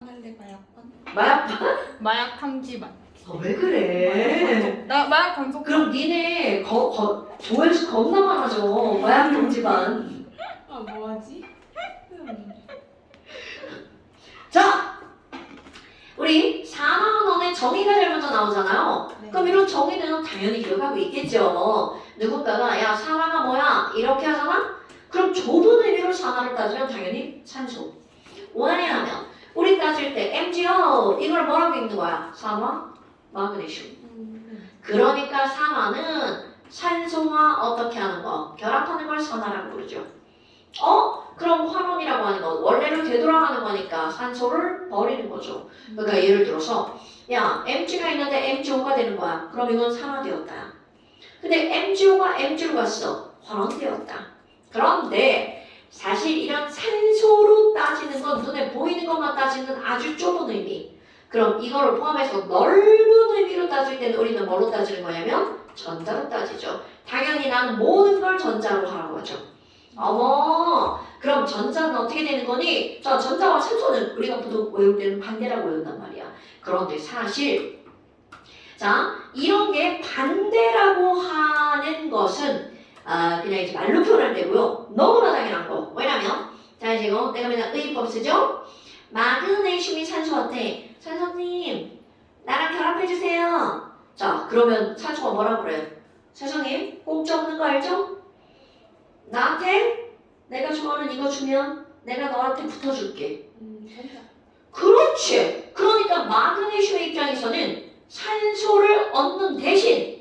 할래 마약반? 마약반? 마약 탐지반. 왜 그래? 나 마약 감속. 그럼 니네 조회수 겁나 많아져. 마약 탐지반. 아 뭐하지? 자, 우리 4만원의 정의가 제일 먼저 나오잖아요. 네. 그럼 이런 정의는 당연히 기억하고 있겠죠. 누군가가 야 산화가 뭐야? 이렇게 하잖아? 그럼 좁은 의미로 산화를 따지면 당연히 산소. 원하냐면 우리 따질 때 MgO 이걸 뭐라고 읽는 거야? 산화, 마그네슘. 그러니까 산화는 산소와 어떻게 하는 거? 결합하는 걸 산화라고 부르죠. 그럼 환원이라고 하는 건 원래로 되돌아가는 거니까 산소를 버리는 거죠. 그러니까 예를 들어서 야 Mg가 있는데 MgO가 되는 거야. 그럼 이건 산화되었다. 근데 MgO가 Mg로 갔어. 환원되었다. 그런데 사실 이런 산소로 따지는 건 눈에 보이는 것만 따지는 아주 좁은 의미. 그럼 이거를 포함해서 넓은 의미로 따질 때는 우리는 뭐로 따지는 거냐면 전자로 따지죠. 당연히 나는 모든 걸 전자로 하라고 하죠. 어머, 그럼 전자는 어떻게 되는 거니? 자, 전자와 산소는 우리가 보통 외울 때는 반대라고 외운단 말이야. 그런데 사실 자, 이런 게 반대라고 하는 것은 그냥 이제 말로 표현할 때고요. 너무나 당연한 거. 왜냐면 자, 이제 이거 내가 맨날 의의법 쓰죠? 마그네슘이 산소한테 선생님 나랑 결합해주세요. 자, 그러면 산소가 뭐라 그래? 세상에 공짜 없는 거 알죠? 나한테 내가 좋아하는 이거 주면 내가 너한테 붙어줄게. 전자. 그렇지. 그러니까 마그네슘의 입장에서는 산소를 얻는 대신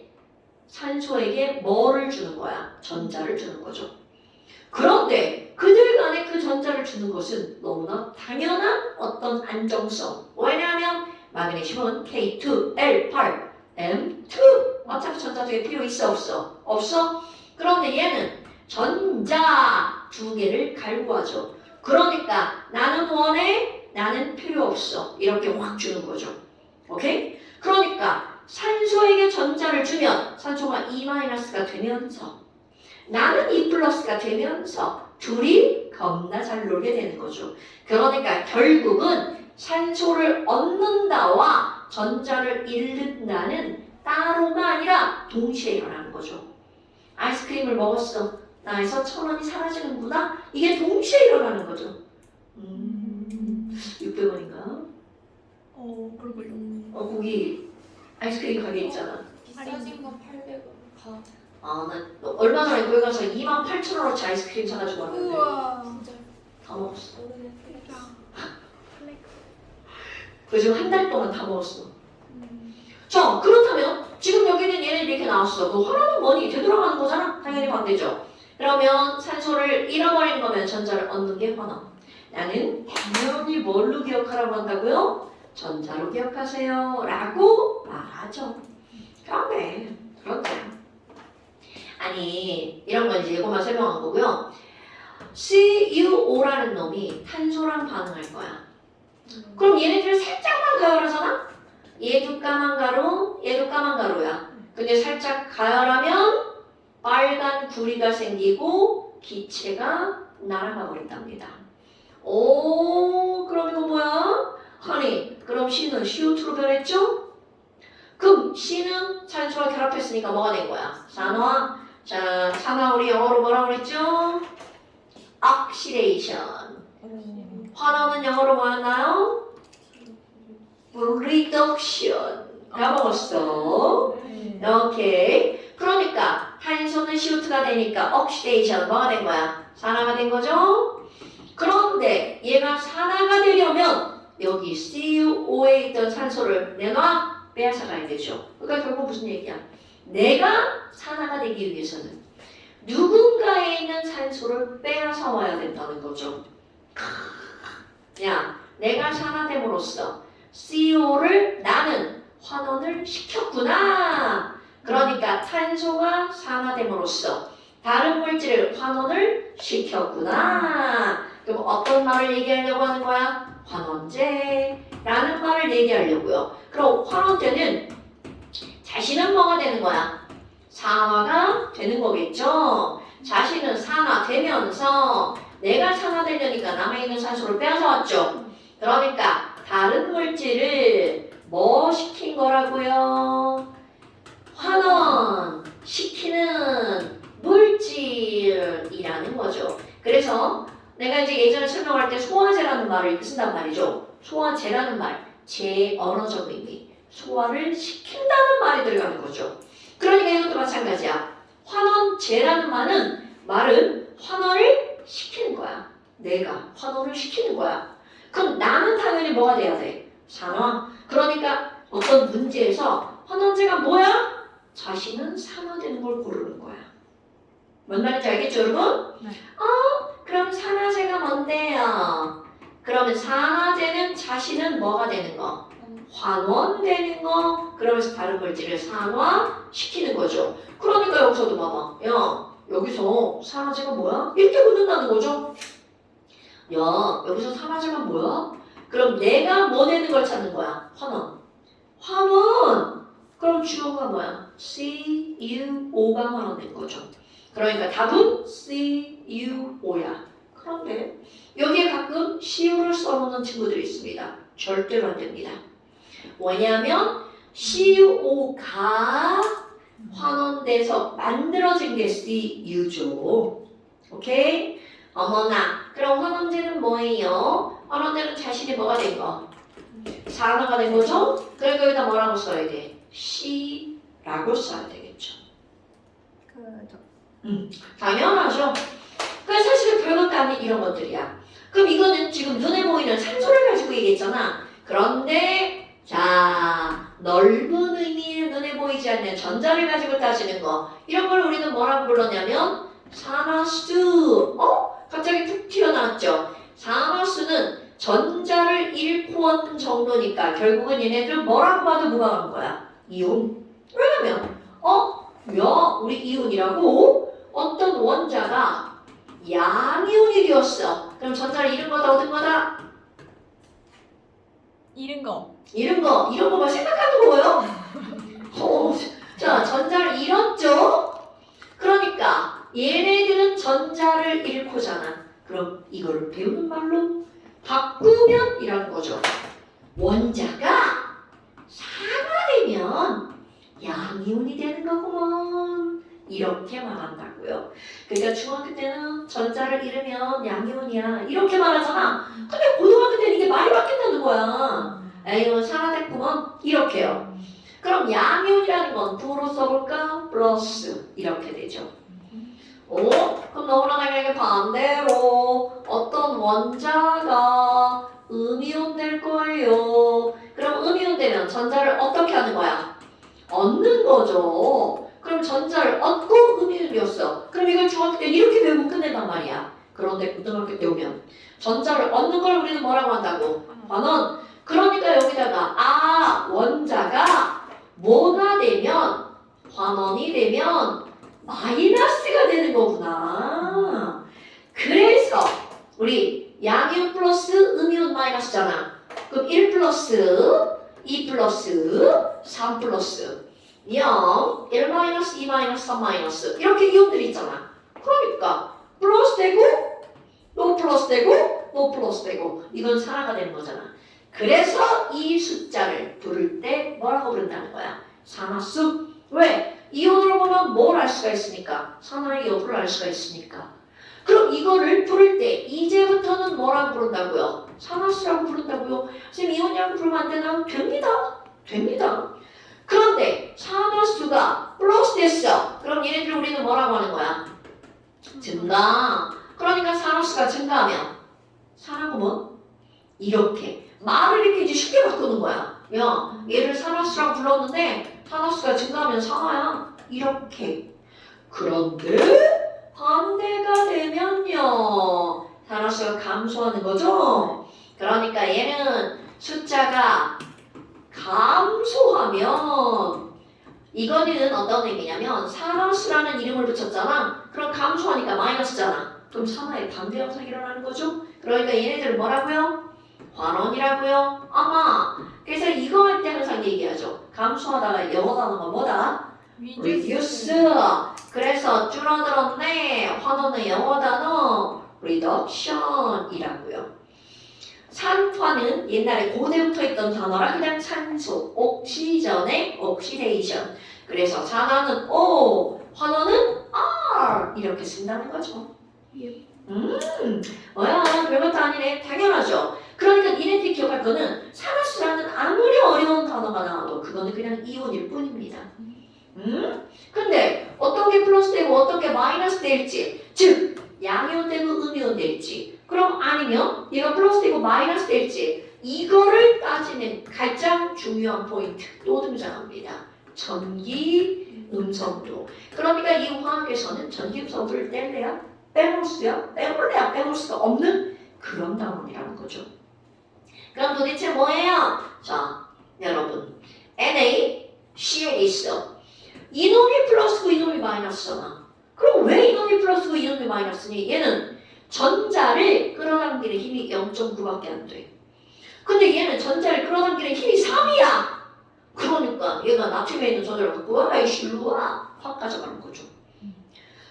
산소에게 뭐를 주는 거야? 전자를 주는 거죠. 그런데 그들 간에 그 전자를 주는 것은 너무나 당연한 어떤 안정성. 왜냐하면 마그네슘은 K2, L8, M2. 어차피 전자 중에 필요 있어 없어? 없어? 그런데 얘는 전자 두 개를 갈구하죠. 그러니까 나는 원해, 나는 필요 없어. 이렇게 확 주는 거죠. 오케이? 그러니까 산소에게 전자를 주면 산소가 E-가 되면서 나는 E+가 되면서 둘이 겁나 잘 놀게 되는 거죠. 그러니까 결국은 산소를 얻는다와 전자를 잃는다는 따로가 아니라 동시에 일어나는 거죠. 아이스크림을 먹었어. 나에서 1,000원이 사라지는구나. 이게 동시에 일어나는 거죠. 600원인가? 그럴걸요. 거기 아이스크림 가게 있잖아. 비싸진 건 800원. 가. 나 얼마 전에 거기 가서 28,000원어치 아이스크림 사가지고 왔는데 우와. 진짜. 다 먹었어. 모르겠다. 그거 지금 한 달 동안 다 먹었어. 자, 그렇다면 지금 여기는 얘네들이 이렇게 나왔어. 그 화라는 뭐니? 되돌아가는 거잖아. 당연히 반대죠. 그러면 산소를 잃어버리는 거면 전자를 얻는 게 환원. 나는 당연히 뭘로 기억하라고 한다고요? 전자로 기억하세요. 라고 말하죠. 그런데 아니 이런 건 이제 이것만 설명한 거고요. CuO라는 놈이 탄소랑 반응할 거야. 그럼 얘네들 살짝만 가열하잖아? 얘도 까만 가루, 얘도 까만 가루야. 근데 살짝 가열하면 빨간 구리가 생기고 기체가 날아가 버린답니다. 오, 그럼 이거 뭐야? 아니, 그럼 C는 CO2로 변했죠? 그럼 C는 산소와 결합했으니까 뭐가 된 거야? 산화. 자, 산화 우리 영어로 뭐라고 그랬죠? Oxidation. 환원은 영어로 뭐였나요? Reduction. 까먹었어. 오케이. 그러니까 탄소는 CO2가 되니까 oxidation 뭐가 된 거야? 산화가 된 거죠? 그런데 얘가 산화가 되려면 여기 CuO에 있던 산소를 내가 빼앗아가야 되죠. 그러니까 결국 무슨 얘기야? 내가 산화가 되기 위해서는 누군가에 있는 산소를 빼앗아 와야 된다는 거죠. 야, 내가 산화됨으로써 CO를 나는 환원을 시켰구나. 그러니까 탄소가 산화됨으로써 다른 물질을 환원을 시켰구나. 그럼 어떤 말을 얘기하려고 하는 거야? 환원제라는 말을 얘기하려고요. 그럼 환원제는 자신은 뭐가 되는 거야? 산화가 되는 거겠죠. 자신은 산화되면서 내가 산화되려니까 남아있는 산소를 빼앗아 왔죠. 그러니까 뭐죠? 소화제라는 말, 제 언어적 의미, 소화를 시킨다는 말이 들어가는 거죠. 그러니까 이것도 마찬가지야. 환원제라는 말은 환원을 시키는 거야. 내가 환원을 시키는 거야. 그럼 나는 당연히 뭐가 돼야 돼? 산화. 그러니까 어떤 문제에서 환원제가 뭐야? 자신은 산화되는 걸 고르는 거야. 뭔 말인지 알겠죠, 여러분? 네. 그럼 산화제가 뭔데요? 그러면 산화제는 자신은 뭐가 되는 거? 환원되는 거. 그러면서 다른 물질을 산화시키는 거죠. 그러니까 여기서도 봐봐. 야, 여기서 산화제가 뭐야? 이렇게 묻는다는 거죠. 야, 여기서 산화제가 뭐야? 그럼 내가 뭐 되는 걸 찾는 거야? 환원. 환원. 그럼 주어가 뭐야? CuO가 환원된 거죠. 그러니까 답은 CuO야. 그런데 여기에 가끔 CU를 써놓는 친구들이 있습니다. 절대로 안 됩니다. 왜냐하면 CuO가 환원돼서 만들어진 게 CU죠. 오케이? 어머나, 그럼 환원제는 뭐예요? 환원제는 자신이 뭐가 된 거? 산화가 된 거죠? 그러니까 여기다 뭐라고 써야 돼? C라고 써야 되겠죠. 그죠. 당연하죠. 그러니까 사실 별것도 아닌 이런 것들이야. 그럼 이거는 지금 눈에 보이는 산소를 가지고 얘기했잖아. 그런데 자, 넓은 의미의 눈에 보이지 않는 전자를 가지고 따지는 거, 이런 걸 우리는 뭐라고 불렀냐면 산화수. 갑자기 툭 튀어나왔죠. 산화수는 전자를 잃고 온 정도니까 결국은 얘네들 뭐라고 봐도 무방한 거야. 이온. 왜냐면 야, 우리 이온이라고 어떤 원자가 양이온이 되었어. 그럼 전자를 잃은 거다 얻은 거다? 잃은 거. 잃은 거. 이런 거만 생각하는 거예요? 자, 전자를 잃었죠? 그러니까 얘네들은 전자를 잃고잖아. 그럼 이걸 배우는 말로 바꾸면 이라는 거죠. 원자가 산화되면 양이온이 되는 거구먼. 이렇게 말한다고요. 그러니까 중학교 때는 전자를 잃으면 양이온이야. 이렇게 말하잖아. 근데 고등학교 때는 이게 말이 바뀐다는 거야. 에이온 산화됐구먼. 이렇게요. 그럼 양이온이라는 건 부로 써볼까? 플러스. 이렇게 되죠. 그럼 너무나 당연하게 반대로 어떤 원자가 음이온 될 거예요. 그럼 음이온 되면 전자를 어떻게 하는 거야? 얻는 거죠. 그럼 전자를 얻고 음이온이었어. 그럼 이걸 중학교 때 이렇게 배우면 끝낸단 말이야. 그런데 고등학교 때 오면 전자를 얻는 걸 우리는 뭐라고 한다고? 환원. 그러니까 여기다가 원자가 뭐가 되면 환원이 되면 마이너스가 되는 거구나. 그래서 우리 양이온 플러스 음이온 마이너스잖아. 그럼 1 플러스 2 플러스 3 플러스 0 1 마이너스 2 마이너스 3 마이너스 이렇게 이온들이 있잖아. 그러니까 플러스 되고 노 플러스 되고 노 플러스 되고 이건 산화가 되는 거잖아. 그래서 이 숫자를 부를 때 뭐라고 부른다는 거야? 산화수. 왜? 이온으로 보면 뭘 알 수가 있으니까? 산화의 여부를 알 수가 있으니까. 그럼 이거를 부를 때 이제부터는 뭐라고 부른다고요? 산화수라고 부른다고요? 선생님 이온이라고 부르면 안 되나? 됩니다. 됩니다. 그런데 산화수가 플러스 됐어. 그럼 얘네들 우리는 뭐라고 하는 거야? 증가. 그러니까 산화수가 증가하면 산화구먼 이렇게 말을 이렇게 이제 쉽게 바꾸는 거야. 야, 얘를 산화수라고 불렀는데 산화수가 증가하면 산화야. 이렇게. 그런데 반대가 되면요. 산화수가 감소하는 거죠. 그러니까 얘는 숫자가 감소하면 이거는 어떤 의미냐면 산화수라는 이름을 붙였잖아. 그럼 감소하니까 마이너스잖아. 그럼 산화의 반대 현상이 일어나는 거죠. 그러니까 얘네들은 뭐라고요? 환원이라고요. 아마 그래서 이거 할 때 항상 얘기하죠. 감소하다가 영어 단어가 뭐다? reduce. 그래서 줄어들었네. 환원의 영어 단어 reduction이라고요. 산화는 옛날에 고대부터 있던 단어라 그냥 산소, 옥시전의 oxidation. 그래서 산화는 O, 환원은 R 이렇게 쓴다는 거죠. 뭐야 별것도 아니네. 당연하죠. 그러니까 니네들이 기억할 거는 산화수라는 아무리 어려운 단어가 나와도 그거는 그냥 이온일 뿐입니다. 근데 어떤 게 플러스 되고 어떤 게 마이너스 될지, 즉 양이온 되고 음이온 될지, 그럼 아니면 얘가 플러스 되고 마이너스 될지, 이거를 따지는 가장 중요한 포인트 또 등장합니다. 전기, 음성도. 그러니까 이 화학에서는 전기, 음성도를 뗄래야? 빼볼 수야? 빼볼래야? 빼볼 수가 없는 그런 단원이라는 거죠. 그럼 도대체 뭐예요? 자, 여러분, NaCl이 있어. 이놈이 플러스고 이놈이 마이너스잖아. 그럼 왜 이놈이 플러스고 이놈이 마이너스니? 얘는 전자를 끌어당기는 힘이 0.9밖에 안 돼. 근데 얘는 전자를 끌어당기는 힘이 3이야. 그러니까 얘가 나트륨에 있는 전자를 갖고 와, 이씨 일로 와. 확 가져가는 거죠.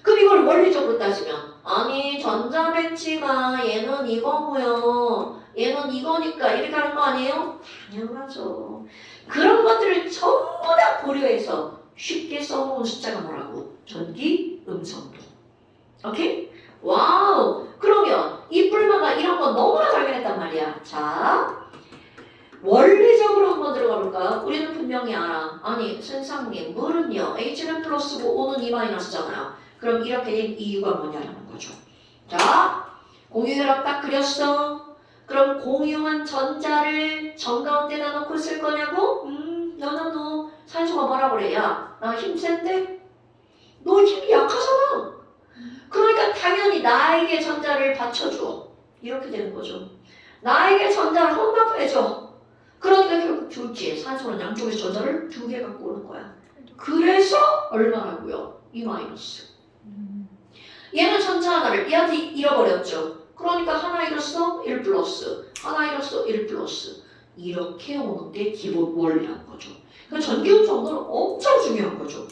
그럼 이걸 원리적으로 따지면 아니 전자 배치가 얘는 이거고요. 얘는 이거니까 이렇게 하는 거 아니에요? 당연하죠. 그런 것들을 전부 다 고려해서 쉽게 써놓은 숫자가 뭐라고? 전기, 음성도. 오케이? 와우! 그러면 이 뿔마가 이런 거 너무나 당연했단 말이야. 자, 원리적으로 한번 들어가 볼까요? 우리는 분명히 알아. 아니, 선생님, 물은요, H는 플러스고 O는 E 마이너스잖아요. 그럼 이렇게 된 이유가 뭐냐라는 거죠. 자, 공유혈압 딱 그렸어. 그럼 공유한 전자를 정 가운데다 넣고 쓸 거냐고? 너 산소가 뭐라 그래? 야, 나 힘 센데? 너 힘이 약하잖아. 그러니까 당연히 나에게 전자를 받쳐줘. 이렇게 되는 거죠. 나에게 전자를 혼납해줘. 그러니까 결국 줄지. 산소는 양쪽에서 전자를 2개 갖고 오는 거야. 그래서 얼마라고요? E 마이너스. 얘는 전자 하나를 얘한테 잃어버렸죠. 그러니까 하나 잃었어? 1 플러스. 하나 잃었어? 1 플러스. 이렇게 오는 게 기본 원리라는 거죠. 그러니까 전기음 정도는 엄청 중요한 거죠.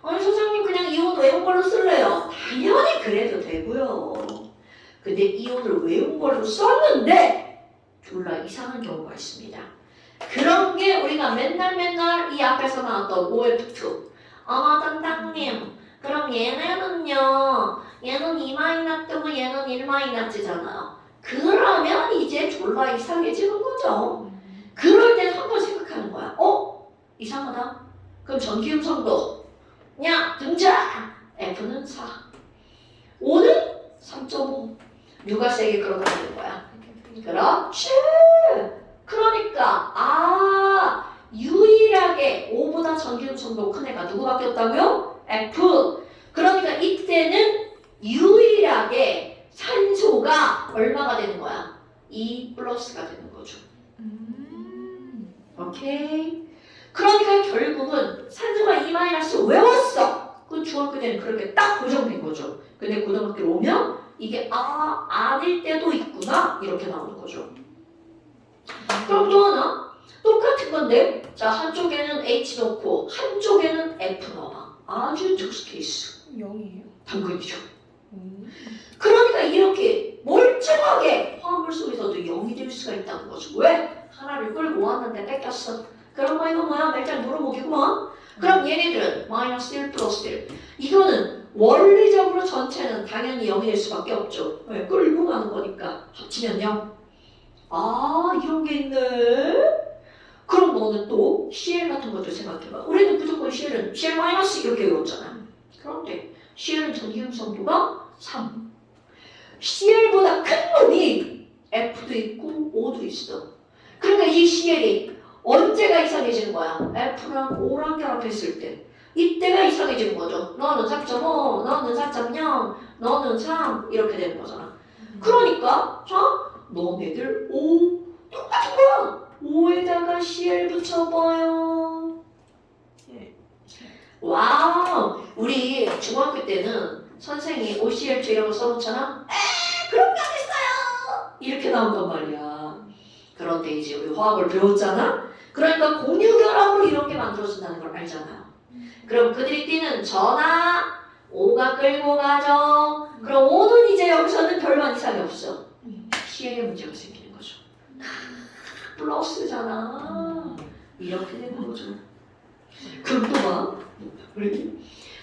아니 선생님 그냥 이온 외운 걸로 쓸래요? 당연히 그래도 되고요. 근데 이온을 외운 걸로 썼는데 졸라 이상한 경우가 있습니다. 그런 게 우리가 맨날 이 앞에서 나왔던 OF2 단장님 그럼 얘네는요 얘는 2-뜨고 얘는 1-잖아요. 그러면 이제 졸라 이상해지는 거죠. 그럴 땐 한 번 생각하는 거야. 이상하다. 그럼 전기음성도 야 등장! F는 4 O는 3.5 누가 세게 끌어당기는 거야? 그렇지. 그러니까 유일하게 O보다 전기음성도 큰 애가 누구밖에 없다고요? F. 그러니까 이때는 유일하게 산소가 얼마가 되는 거야? E 플러스가 되는 거죠. 오케이. 그러니까 결국은 산소가 E 마이너스 외웠어. 그 중학교 때는 그렇게 딱 고정된 거죠. 근데 고등학교로 오면 이게 아닐 때도 있구나 이렇게 나오는 거죠. 그럼 또 하나 똑같은 건데 자 한쪽에는 H 넣고 한쪽에는 F 넣어봐. 아주 특수 케이스. 0이에요? 당근이죠. 그러니까 이렇게 멀쩡하게 화합물 속에서도 0이 될 수가 있다는 거죠. 왜? 하나를 끌고 왔는데 뺏겼어. 그럼 이거 뭐야? 말짱 노르목이구만. 그럼 얘네들은 마이너스 1 플러스 1. 이거는 원리적으로 전체는 당연히 0이 될 수밖에 없죠. 왜? 끌고 가는 거니까. 합치면 0. 이런 게 있네. 그럼 너는 또 CL 같은 것도 생각해봐. 우리는 무조건 CL 마이너스 이렇게 외웠잖아. 그런데 CL은 전기음성도가 3. CL보다 큰 놈이 F도 있고 O도 있어. 그러니까 이 CL이 언제가 이상해지는 거야? F랑 O랑 결합했을 때. 이때가 이상해지는 거죠. 너는 4.5, 너는 4.0, 너는 3 이렇게 되는 거잖아. 그러니까 자, 너네들 O 똑같은 거야. O에다가 CL 붙여봐요. 와우. 우리 중학교 때는 선생이 OCL 이런 거 써놓잖아. 그런 게 어딨어요. 이렇게 나온단 말이야. 그런데 이제 우리 화학을 배웠잖아. 그러니까 공유결합으로 이런 게 만들어진다는 걸 알잖아요. 그럼 그들이 뛰는 전하 O가 끌고 가죠. 그럼 O는 이제 여기서는 별반 이상이 없어. CL의 문제가 생기는 거죠. 플러스잖아. 이렇게 되는 거죠. 그럼 또 봐.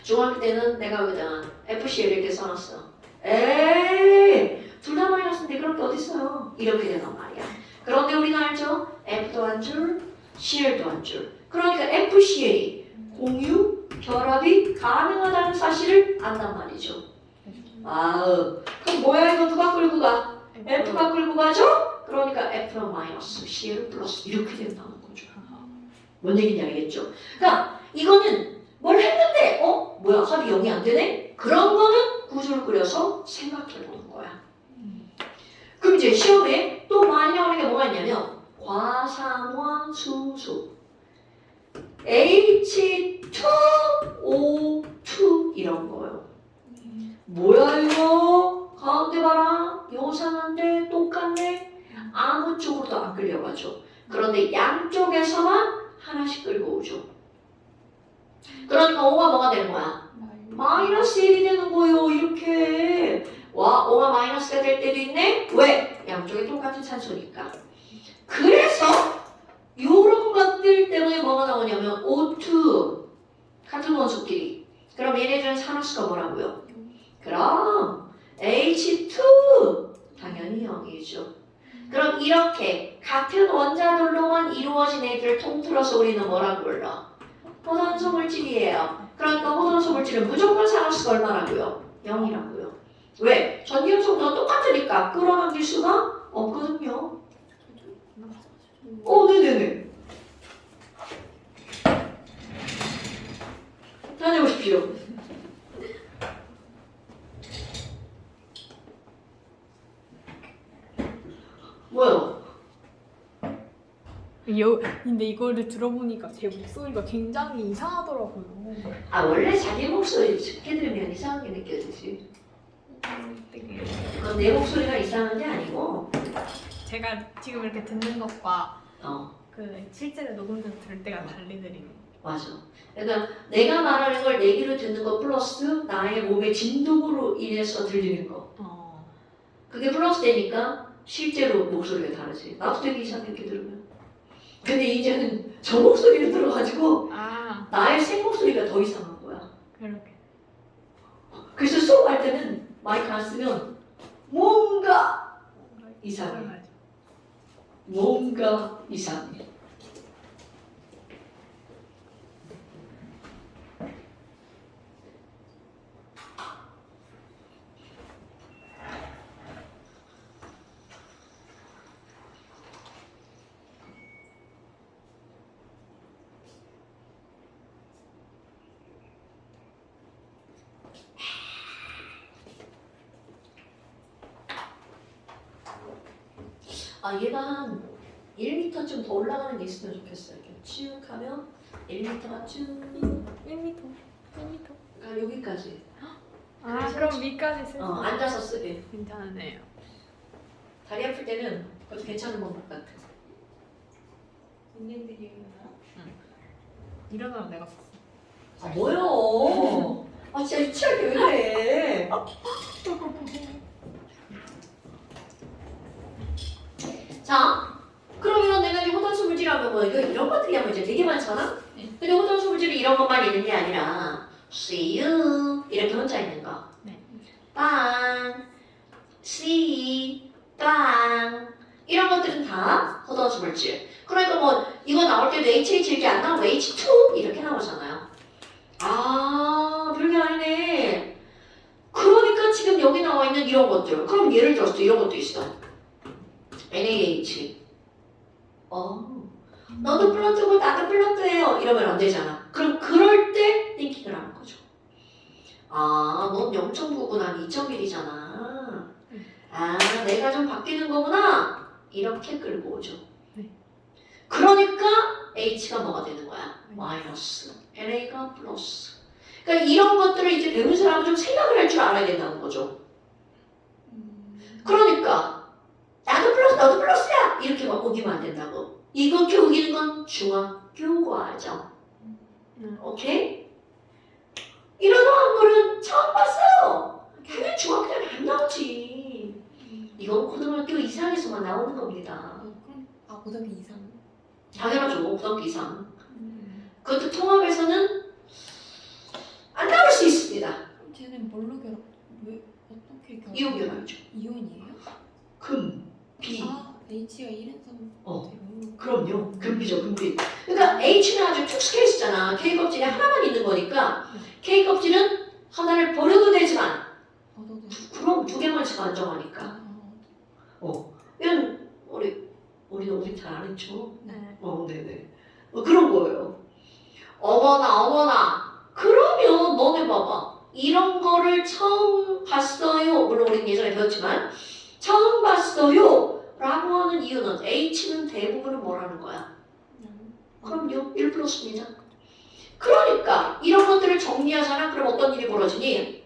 중학교 때는 내가 여기다 FCL 이렇게 써놨어. 에이 둘 다 마이너스인데 그런 게 어딨어요? 이렇게 되단 말이야. 그런데 우리는 알죠? F도 한 줄, CL도 한 줄. 그러니까 FCA 공유, 결합이 가능하다는 사실을 안단 말이죠. 아우, 그럼 뭐야 이거 누가 끌고 가? F가 끌고 가죠? 그러니까 F는 마이너스, CL 플러스 이렇게 된다는 거죠. 뭔 얘기인지 알겠죠? 그러니까 이거는 뭘 했는데 뭐야 합이 0이 안 되네? 그런 거는 구조를 그려서 생각해 보는 거야. 그럼 이제 시험에 또 많이 나오는 게 뭐가 있냐면 과산화수소 H2O2 이런 거요. 뭐야 이거? 가운데 봐라. 요상한데 똑같네. 아무 쪽으로도 안 끌려가죠. 그런데 양쪽에서만 하나씩 끌고 오죠. 그러니까 O가 뭐가 되는 거야? 마이너스 1이 되는 거예요. 이렇게. 와, O가 마이너스가 될 때도 있네? 왜? 양쪽이 똑같은 산소니까. 그래서 이런 것들 때문에 뭐가 나오냐면 O2 같은 원소끼리. 그럼 얘네들은 산화수가 뭐라고요? 그럼 H2 당연히 0이죠. 그럼 이렇게 같은 원자들로만 이루어진 애들을 통틀어서 우리는 뭐라고 불러? 호전소 물질이에요. 그러니까 호전소 물질은 무조건 산화수가 얼마라고요? 0이라고요. 왜? 전기음성도 똑같으니까 끌어당길 수가 없거든요. 네네네. 다녀오십시오. 뭐요? 근데 이거를 들어보니까 제 목소리가 굉장히 이상하더라고요. 아 원래 자기 목소리 듣게 들으면 이상하게 느껴지지. 되게 그건 내 목소리가 이상한 게 아니고 제가 지금 이렇게 듣는 것과 어 그 실제로 녹음돼서 들을 때가 달리더라고요. 맞아. 그러니까 내가 말하는 걸 내 귀로 듣는 거 플러스 나의 몸의 진동으로 인해서 들리는 거. 그게 플러스 되니까 실제로 목소리가 다르지. 나도 되게 이상하게 들으면. 근데 이제는 저 목소리를 들어가지고 나의 생 목소리가 더 이상한 거야. 그렇게. 그래서 수업할 때는 마이크 안 쓰면 뭔가 이상해. 뭔가 이상해. 얘가 한 1m쯤 더 올라가는 게 있으면 좋겠어요. 이렇게 쭉 하면 1m가 쭉 1m. 1m. 여기까지. 그럼 위까지 쓸 수. 앉아서 쓰게. 괜찮네요. 다리 아플 때는 그것도 괜찮은 방법 같아. 언니들이 일어나면 내가 썼어. 뭐요? 진짜 유치하게 왜 그래? 자, 그러면 내가 이제 호전수 물질하면 뭐 이런 것들이 하면 이제 되게 많잖아? 근데 호전수 물질이 이런 것만 있는 게 아니라 See you 이렇게 혼자 있는 거. 네. 빵, see, 빵 이런 것들은 다 호전수 물질. 그러니까 뭐 이거 나올 때도 HH 이렇게 안 나오고 H2 이렇게 나오잖아요. 별게 아니네. 그러니까 지금 여기 나와 있는 이런 것들. 그럼 예를 들어서 이런 것도 있어. NaH. 너도 플러트고 나도 플러트예요. 이러면 안 되잖아. 그럼 그럴 때 띵킹을 하는 거죠. 넌 0.9고 난 2.1이잖아. 내가 좀 바뀌는 거구나. 이렇게 끌고 오죠. 네. 그러니까 H가 뭐가 되는 거야? 마이너스. NA가 플러스. 그러니까 이런 것들을 이제 배운 사람은 좀 생각을 할 줄 알아야 된다는 거죠. 그러니까 나도 플러스 너도 플러스야 이렇게 막 우기면 안 된다고. 이렇게 우기는 건 중학교 과정. 오케이? 이런 화합물은 처음 봤어요. 당연히 중학교 때는 안 나오지. 이건 고등학교 이상에서만 나오는 겁니다. 고등학교 이상. 당연하죠. 고등학교 이상. 그것도 통합에서는 안 나올 수 있습니다. 쟤는 뭘로 결합? 왜 어떻게 결합? 이온 결합이죠. 이온이에요? 금, 비. 아, H가 1에서 어. 그럼요. 금비죠, 금비. 그러니까 H는 아주 특수 케이스잖아. K 껍질에 하나만 있는 거니까 K 껍질은 하나를 버려도 되지만 얻어도 그럼 두 개만씩 안정하니까. 아, 이건 우리 잘 안 했죠. 네. 네네. 그런 거예요. 어머나. 그러면 너네 봐봐. 이런 거를 처음 봤어요. 물론 우리는 예전에 배웠지만 처음 봤어요. 라고 하는 이유는 H는 대부분은 뭐라는 거야? 그럼요. 1 플러스입니다. 그러니까 이런 것들을 정리하잖아. 그럼 어떤 일이 벌어지니?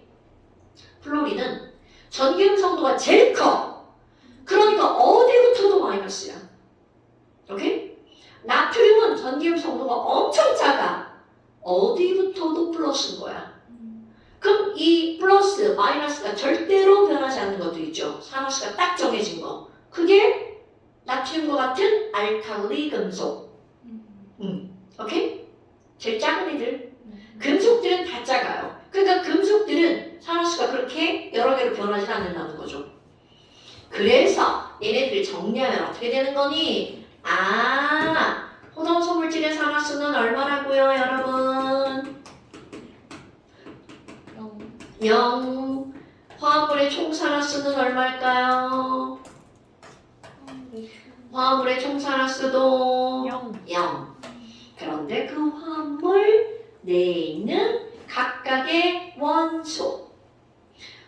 플로리는 전기음 성도가 제일 커. 그러니까 어디부터도 마이너스야. 오케이? 나트륨은 전기음 성도가 엄청 작아. 어디부터도 플러스인 거야. 그럼 이 플러스, 마이너스가 절대로 변하지 않는 것도 있죠. 산화수가 딱 정해진 거. 그게 나트륨과 같은 알칼리 금속. 오케이? 제일 작은 애들. 금속들은 다 작아요. 그러니까 금속들은 산화수가 그렇게 여러 개로 변하지 않는다는 거죠. 그래서 얘네들 정리하면 어떻게 되는 거니? 호동소 물질의 산화수는 얼마라고요, 여러분? 0. 화합물의 총 산화수는 얼마일까요? 화합물의 총 산화수도 0. 그런데 그 화합물 내에 있는 각각의 원소.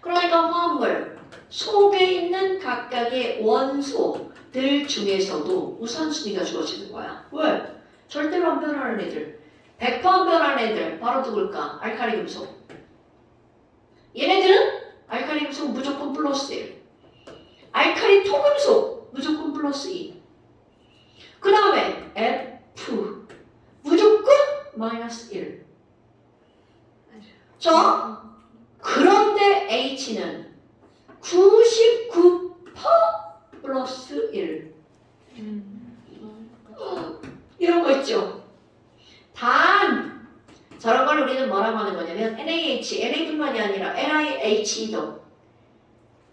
그러니까 화합물 속에 있는 각각의 원소들 중에서도 우선순위가 주어지는 거야. 왜? 절대로 안 변하는 애들. 100% 안 변하는 애들. 바로 누굴까? 알칼리 금속. 얘네들은 알칼리 금속 무조건 플러스 1. 알칼리 토금속 무조건 플러스 2. 그 다음에 F 무조건 마이너스 1. 자, 그런데 H는 99% 플러스 1. 이런 거 있죠. 단 저런 걸 우리는 뭐라고 하는 거냐면 NaH, NA뿐만이 아니라 NiH도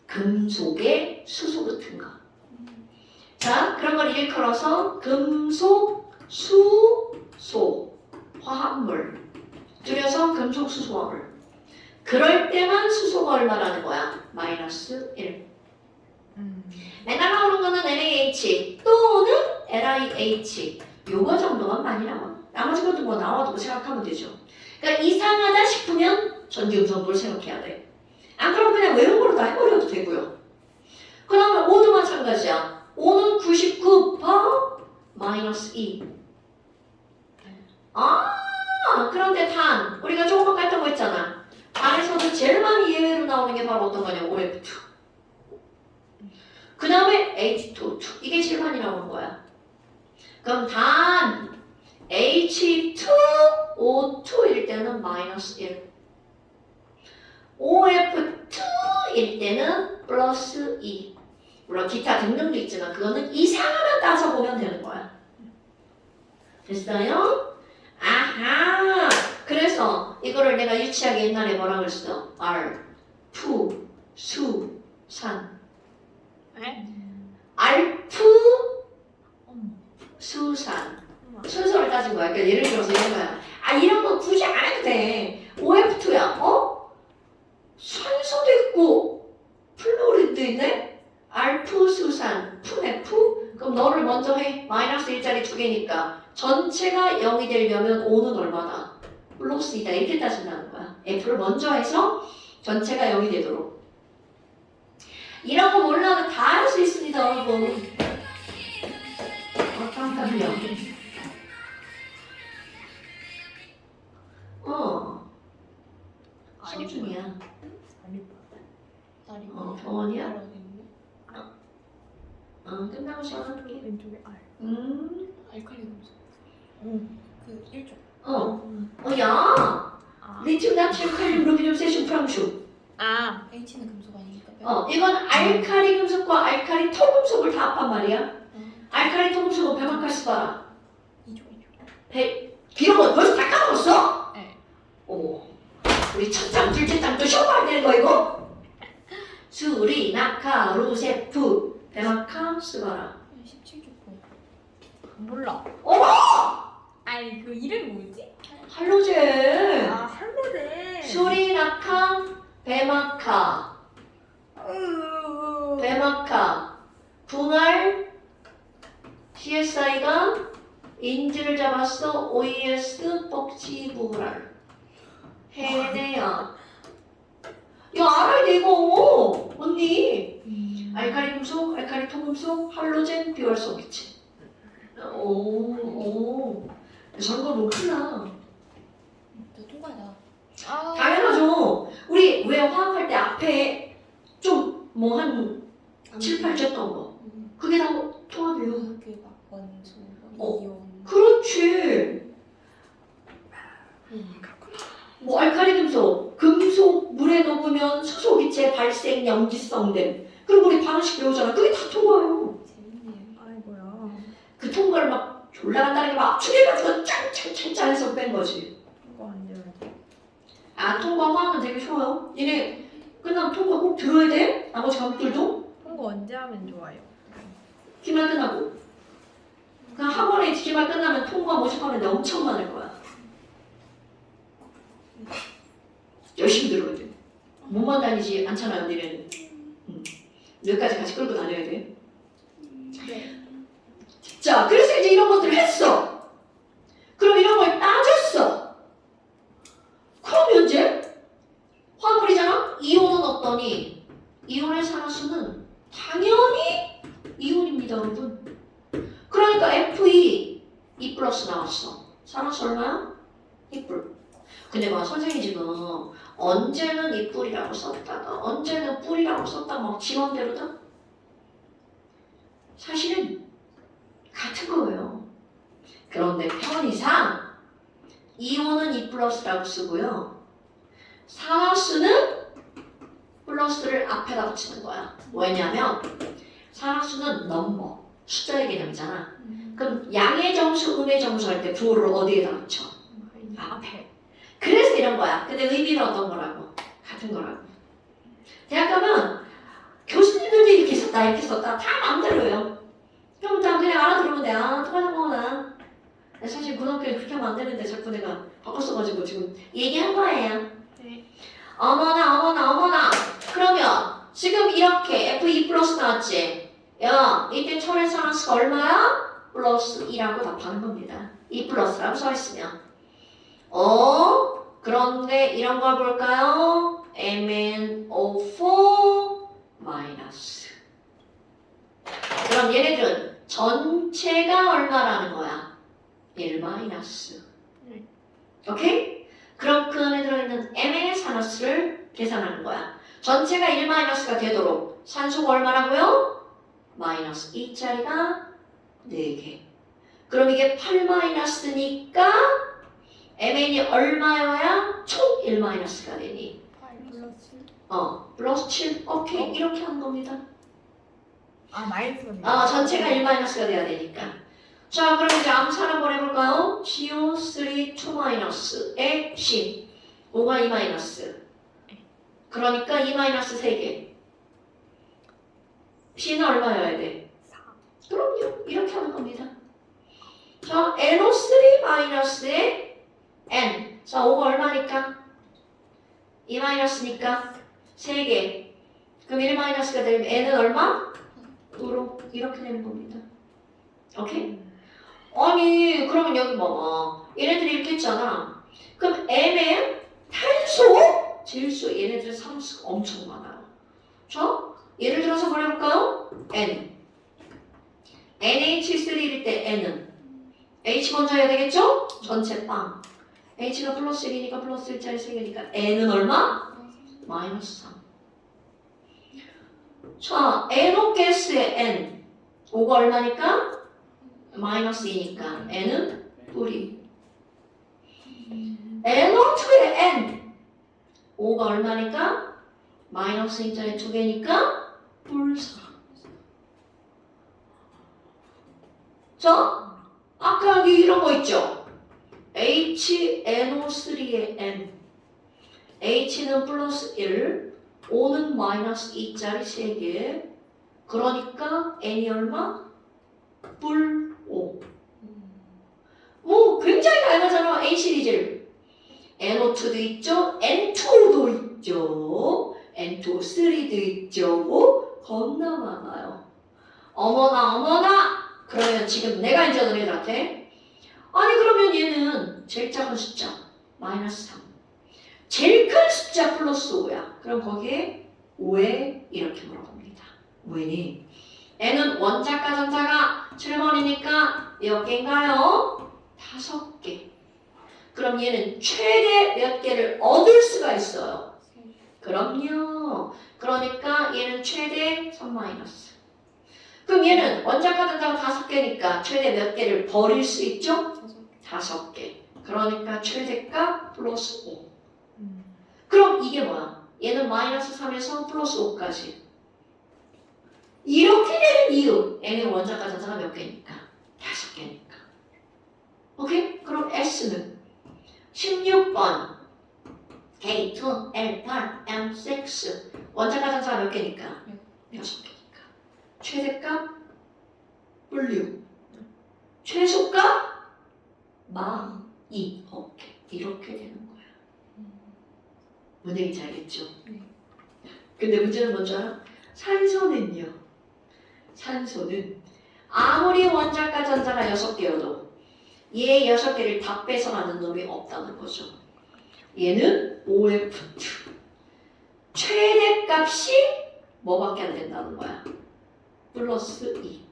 금속의 수소 같은 거. 자, 그런 걸 일컬어서 금속 수소 화합물. 줄여서 금속 수소 화합물. 그럴 때만 수소가 얼마라는 거야? 마이너스 1. 맨날 나오는 거는 NaH 또는 NiH. 요거 정도만 많이 나와. 나머지 것도 뭐 나와도 뭐 생각하면 되죠. 그러니까 이상하다 싶으면 전기음성도를 생각해야 돼. 안 그러면 그냥 외운 거로 다 해버려도 되고요. 그 다음에 O도 마찬가지야. O는 99% 마이너스 2. 그런데 단, 우리가 조금 아까 했던 거 있잖아. 단에서도 제일 많이 예외로 나오는 게 바로 어떤 거냐? OF2. 그 다음에 H2O2. 이게 제일 많이 나오는 거야. 그럼 단 H2O2일 때는 마이너스 1. OF2일 때는 플러스 2. 물론 기타 등등도 있지만 그거는 이상하면 따져보면 되는 거야. 됐어요? 아하! 그래서 이거를 내가 유치하게 옛날에 뭐라 그랬어? 알푸, 수, 산. 알푸, 수산. 순서를 따진 거야. 그러니까 예를 들어서 이런 거야. 이런 거 굳이 안 해도 돼. OF2야. 산소도 있고 플로리드도 있네? 알푸수산, 푸네푸? 그럼 너를 먼저 해. 마이너스 1짜리 두 개니까 전체가 0이 되려면 O는 얼마다? 플러스 2다. 이렇게 따진다는 거야. F를 먼저 해서 전체가 0이 되도록. 이런 거 몰라도 다 할 수 있습니다, 여러분. 깜짝이야. 서준이야. 병원이야? 끝나고 전화할게. 왼쪽에 R. 알칼리 금속. 그 1조. 야! 리튬, 나트륨, 칼륨, 루비늄, 세슘, 프랑슈. H는 금속 아니니까. 이건 알칼리 금속과 알칼리 토금속을 다 합한 말이야. 알칼리 토금속은 배만칼스 봐라. 2조. 이런 거 벌써 다 까먹었어? 네. 어머, 우리 첫 장, 둘째 장 또 시험 봐야 되는 거 이거? 수리, 낙하, 루세프, 대마카 스바라. 17조. 몰라. 어머! 아니 그 이름이 뭐였지? 할로제. 아 할로제. 수리나카 베마카. 베마카. 분할 CSI가 인지를 잡았어. OES 뻑지부랄. 해내야. 이거 알아야 돼 이거. 언니. 알카리 금속, 알카리 토금속, 할로젠, 비활성 기체. 오. 저런 거 너무 크나. 저 통과다. 아. 당연하죠. 우리 왜 화학할 때 앞에 좀 뭐 한 7, 8조 했던 거. 그게 다 통합이에요. 그막 원소, 어. 이온. 그렇지. 뭐 알카리 금속, 금속 물에 녹으면 수소기체 발생 염기성됨. 그럼 우리 반응식 배우잖아. 그게 다 통과예요. 재밌네요. 아이고야. 그 통과를 막 올라간다는 게 막 압축해가지고 짱짱짱짱 해서 뺀 거지. 이거 안 돼요. 아 통과 화학은 되게 쉬워요. 얘네 끝나면 통과 꼭 들어야 돼. 나머지 과목들도. 이거 언제 하면 좋아요? 기말 끝나고. 그냥 학원에 기말 끝나면 통과 모집하는데 엄청 많을 거야. 열심히 들어야 돼. 몸만 다니지 않잖아요, 니네는. 여기까지 같이 끌고 다녀야 돼. 네. 자, 그래서 이제 이런 것들을 했어. 그럼 이런 걸 따졌어. 그럼 이제 화물이잖아? 이온은 어떠니? 이온의 산화수는 당연히 이온입니다, 여러분. 그러니까 Fe 2 플러스 나왔어. 산화수 얼마야? 2뿔. 근데 막 선생님이 지금 언제는 2뿔이라고 썼다가 언제는 뿔이라고 썼다가 막 지맘대로다? 사실은 같은 거예요. 그런데 편의상 이온은 2 플러스라고 쓰고요. 산화수는 플러스를 앞에다 붙이는 거야. 왜냐면 산화수는 넘버, 숫자의 개념이잖아. 그럼 양의 정수, 음의 정수 할 때 부호를 어디에다 붙여? 앞에. 그래서 이런 거야. 근데 의미는 어떤 거라고? 같은 거라고. 대학 가면 교수님들도 이렇게 썼다 이렇게 썼다 다 마음대로예요. 그럼 다 그냥 알아들으면 돼. 아 똑같은 거구나. 사실 고등학교에 그렇게 하면 안 되는데 자꾸 내가 바꿨어가지고 지금 얘기한 거예요. 네. 어머나. 그러면 지금 이렇게 F2 플러스 나왔지? 야 이때 철의 산화수가 얼마야? 플러스 2라고 답하는 겁니다. 2 플러스라고 써있으면. 그런데 이런 걸 볼까요? MnO4 마이너스. 그럼 얘네들은 전체가 얼마라는 거야? 1 마이너스. 오케이? 그럼 그 안에 들어있는 Mn의 산화수를 계산하는 거야. 전체가 1 마이너스가 되도록 산소가 얼마라고요? 마이너스 2짜리가 4개. 그럼 이게 8 마이너스니까 MN이 얼마여야 총 1 마이너스가 되니? 플러스 7. 오케이. 이렇게 하는 겁니다. 아 마이너스가 돼요. 전체가 1 마이너스가 돼야 되니까. 자, 그럼 이제 암산 한번 해볼까요? CO3 2 마이너스에 C 5가 2 마이너스. 그러니까 2 마이너스 3개. C는 얼마여야 돼? 4. 그럼요. 이렇게 하는 겁니다. 자, NO3 마이너스에 N. 자, 5가 얼마니까? 2 마이너스니까 3개. 그럼 1 마이너스가 되면 N은 얼마? 5로 이렇게 되는 겁니다. 오케이? 아니, 그러면 여기 봐봐. 얘네들이 이렇게 있잖아. 그럼 M의 탄소, 질소, 얘네들의 산소가 엄청 많아요. 자, 예를 들어서 뭘 해볼까요? N. NH3일 때 N은 H 먼저 해야 되겠죠? 전체 빵. H가 플러스 1이니까 플러스 1짜리 3개니까 N은 얼마? 마이너스 3. 자, NO 가스의 N. 5가 얼마니까? 마이너스 2니까 N은 뿔이. NO2의 N. 5가 얼마니까? 마이너스 2짜리 2개니까 뿔 4. 자, 아까 여기 이런 거 있죠? HNO3의 N. H는 플러스 1, O는 마이너스 2짜리 3개, 그러니까 N이 얼마? 뿔 5. 뭐 굉장히 다양하잖아. N 시리즈를. NO2도 있죠. N2도 있죠. N2O3도 있죠. 겁나 많아요. 어머나 어머나. 그러면 지금 내가 이제 너네들한테 아니 그러면 얘는 제일 작은 숫자 마이너스 3 제일 큰 숫자 플러스 5야. 그럼 거기에 5에 이렇게 물어봅니다. 왜니? N은 원자가 전자가 7번이니까 몇 개인가요? 5개. 그럼 얘는 최대 몇 개를 얻을 수가 있어요? 그럼요. 그러니까 얘는 최대 3 마이너스. 그럼 얘는 원자가 전자가 5개니까 최대 몇 개를 버릴 수 있죠? 5개. 그러니까 최대값 플러스 5. 그럼 이게 뭐야? 얘는 마이너스 3에서 플러스 5까지. 이렇게 되는 이유. N의 원자가 전자가 몇 개니까? 5개니까. 오케이? 그럼 S는 16번 K2, L8, M6 원자가 전자가 몇 개니까? 6개니까. 최대값 분류. 최소값 마 2. 오케이. 이렇게 되는 거야. 뭔 얘기인지 알겠죠? 근데 문제는 뭔지 알아? 산소는요. 산소는 아무리 원자가 전자가 6개여도 얘 6개를 다 뺏어가는 놈이 없다는 거죠. 얘는 OF2. 최대값이 뭐밖에 안 된다는 거야? 플러스 2.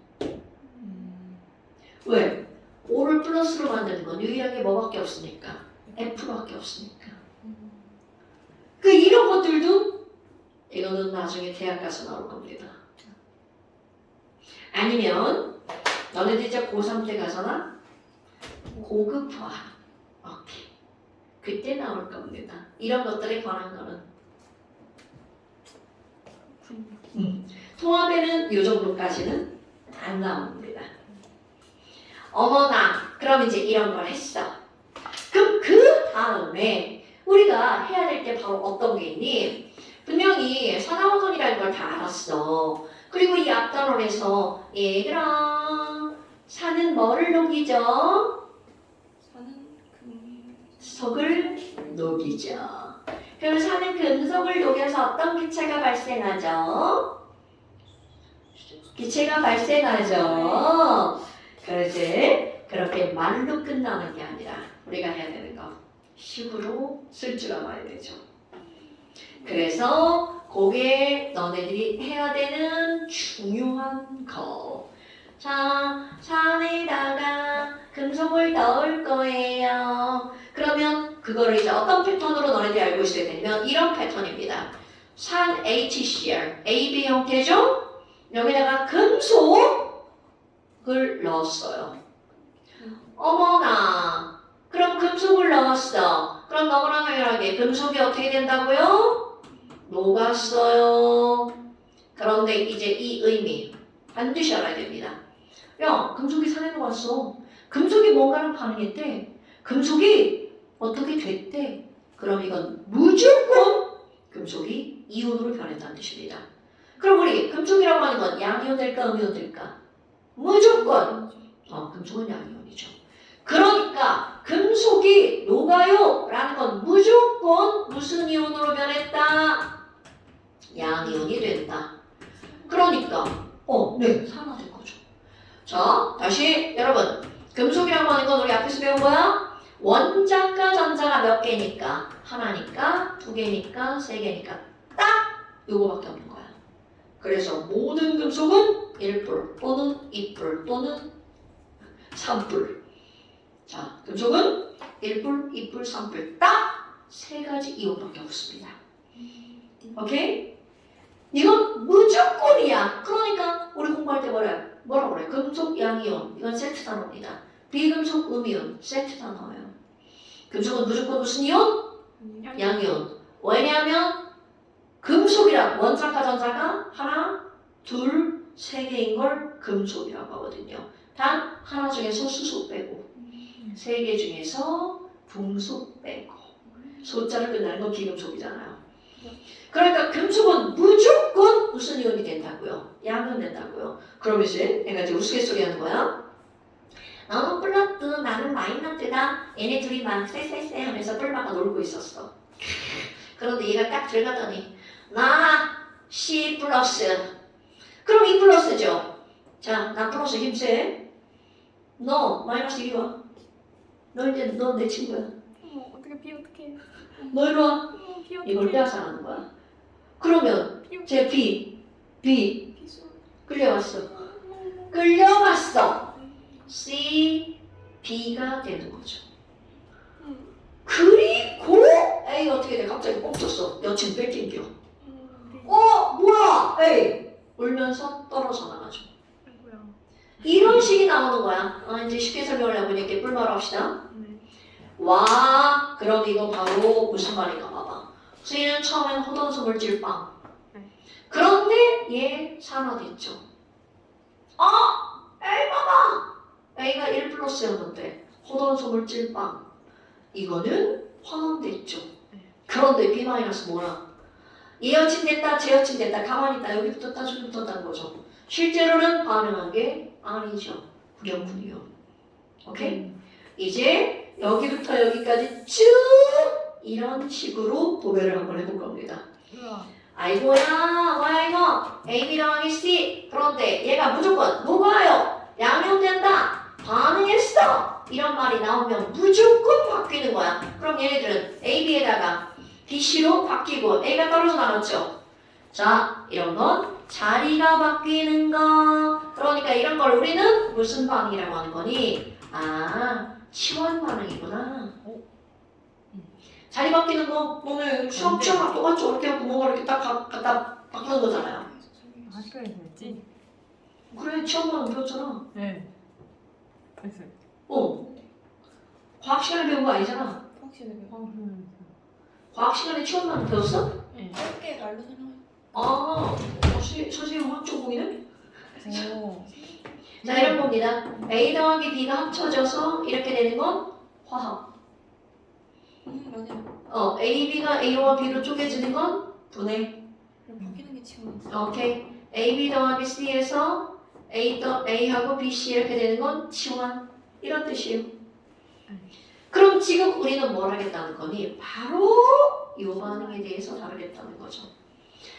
왜? 5를 플러스로 만드는 건 유일하게 뭐밖에 없으니까? F밖에 없으니까. 그 이런 것들도 이거는 나중에 대학 가서 나올 겁니다. 아니면 너네들 이제 고3 때 가서나 고급화. 오케이. 그때 나올 겁니다. 이런 것들에 관한 거는. 통합에는 이 정도까지는 안 나옵니다. 어머나, 그럼 이제 이런 걸 했어. 그럼 그 다음에 우리가 해야 될 게 바로 어떤 게 있니? 분명히 산화호전이라는 걸 다 알았어. 그리고 이 앞단원에서 얘들아, 산은 뭐를 녹이죠? 산은 석을 녹이죠. 그럼 산은 금속을 녹여서 어떤 기체가 발생하죠? 기체가 발생하죠. 그렇지? 그렇게 말로 끝나는 게 아니라 우리가 해야 되는 거 식으로 쓸 줄 알아야 되죠. 그래서 그게 너네들이 해야 되는 중요한 거. 자, 산에다가 금속을 넣을 거예요. 그러면 그거를 이제 어떤 패턴으로 너네들이 알고 있어야 되냐면 이런 패턴입니다. 산 HCl, AB 형태죠? 여기다가 금속을 넣었어요. 어머나, 그럼 금속을 넣었어. 그럼 너무나 당연하게 금속이 어떻게 된다고요? 녹았어요. 그런데 이제 이 의미 반드시 알아야 됩니다. 야, 금속이 산에 녹았어. 금속이 뭔가랑 반응했대. 금속이 어떻게 됐대. 그럼 이건 무조건 금속이 이온으로 변했다는 뜻입니다. 그럼 우리 금속이라고 하는 건 양이온 될까 음이온 될까? 무조건 금속은 양이온이죠. 그러니까 금속이 녹아요 라는 건 무조건 무슨 이온으로 변했다? 양이온이 된다. 그러니까 네, 산화된 거죠. 자, 다시 여러분, 금속이라고 하는 건 우리 앞에서 배운 거야? 원자과 전자가 몇 개니까? 하나니까, 2개니까, 3개니까 딱 요거밖에 없는 거야. 그래서 모든 금속은 1뿔 또는 2뿔 또는 3뿔. 자, 금속은 1뿔, 2뿔, 3뿔 딱 세 가지 이온밖에 없습니다. 오케이? 이건 무조건이야. 그러니까 우리 공부할 때 뭐라고 그래? 금속 양이온 이건 세트 단어입니다. 비금속 음이온 세트 단어예요. 금속은 무조건 무슨 이온? 양이온. 왜냐하면 금속이란 원자과 전자가 하나, 둘, 세 개인 걸 금속이라고 하거든요. 단 하나 중에서 수소 빼고 세 개 중에서 붕소 빼고 소자를 끝나는 건 비금속이잖아요. 그러니까 금속은 무조건 무슨 이온이 된다고요? 양이온 된다고요. 그럼 이제 얘가 이제 우스갯소리 하는 거야. 너는 플러스 나는 마이너스다. 얘네 둘이 막 쎄쎄쎄 하면서 뿔마가 놀고 있었어. 그런데 얘가 딱 들어가더니 나 C 플러스. 그럼 E 플러스죠. 자, 나 플러스 힘세. 너 마이너스 이리 와. 너 이제 너 내 친구야. 어머 어떻게 비 어떻게? 너 이리 와. 비 어떻게? 이걸 빼앗아가는 거야. 그러면 제 B 비수. 끌려왔어. 끌려갔어. C, B가 되는 거죠. 그리고 A 어떻게 돼? 갑자기 멈췄어. 여친 뺏긴겨. 뭐야? A 울면서 떨어져 나가죠. 아이고야. 이런 식이 나오는 거야. 이제 쉽게 설명을 해보니까 뿔마로 합시다. 네. 와, 그럼 이거 바로 무슨 말인가 봐봐. 수인은 처음엔 호돈숨을 찔빵. 네. 그런데 얘 산화됐죠. A 봐봐. A가 1 플러스였는데 호돈숨을 찔빵. 이거는 환원됐죠. 그런데 B 마이너스 뭐야? 얘 여친 됐다, 제 여친 됐다, 가만히 있다, 여기 붙었다, 저기 붙었다는 거죠. 실제로는 반응한 게 아니죠. 구경꾼이요. 오케이? 이제 여기부터 여기까지 쭉 이런 식으로 도배를 한번 해볼 겁니다. 우와. 아이고야, 뭐야 이거? AB 더하기 C. 그런데 얘가 무조건 뭐가요? 양용된다. 반응했어. 이런 말이 나오면 무조건 바뀌는 거야. 그럼 얘네들은 AB에다가 BC로 바뀌고 A가 떨어져 나갔죠. 자, 이런 건 자리가 바뀌는 거. 그러니까 이런 걸 우리는 무슨 반응이라고 하는 거니? 치원 반응이구나. 자리 바뀌는 거 오늘 수업처럼 똑같죠? 이렇게 하고 뭔가 이렇게 딱 갖다 바꾸는 거잖아요. 아직까지 됐지? 그래, 치원 반응 배웠잖아. 네. 됐어요. 과학 시간에 배운 거 아니잖아. 확실히 과학 시간에 치원 반응 배웠어? 네. 짧게 말로 설명해. 선생님 화학 전공이네? 오. 자, 이런 겁니다. A 더하기 B가 합쳐져서 이렇게 되는 건 화학. 맞아요. AB가 A와 B로 쪼개지는 건 분해. 그럼 바뀌는 게 치고 오케이. AB 더하기 C에서 A하고 BC 이렇게 되는 건 치환. 이런 뜻이에요. 그럼 지금 우리는 뭘 하겠다는 거니? 바로 이 반응에 대해서 다루겠다는 거죠.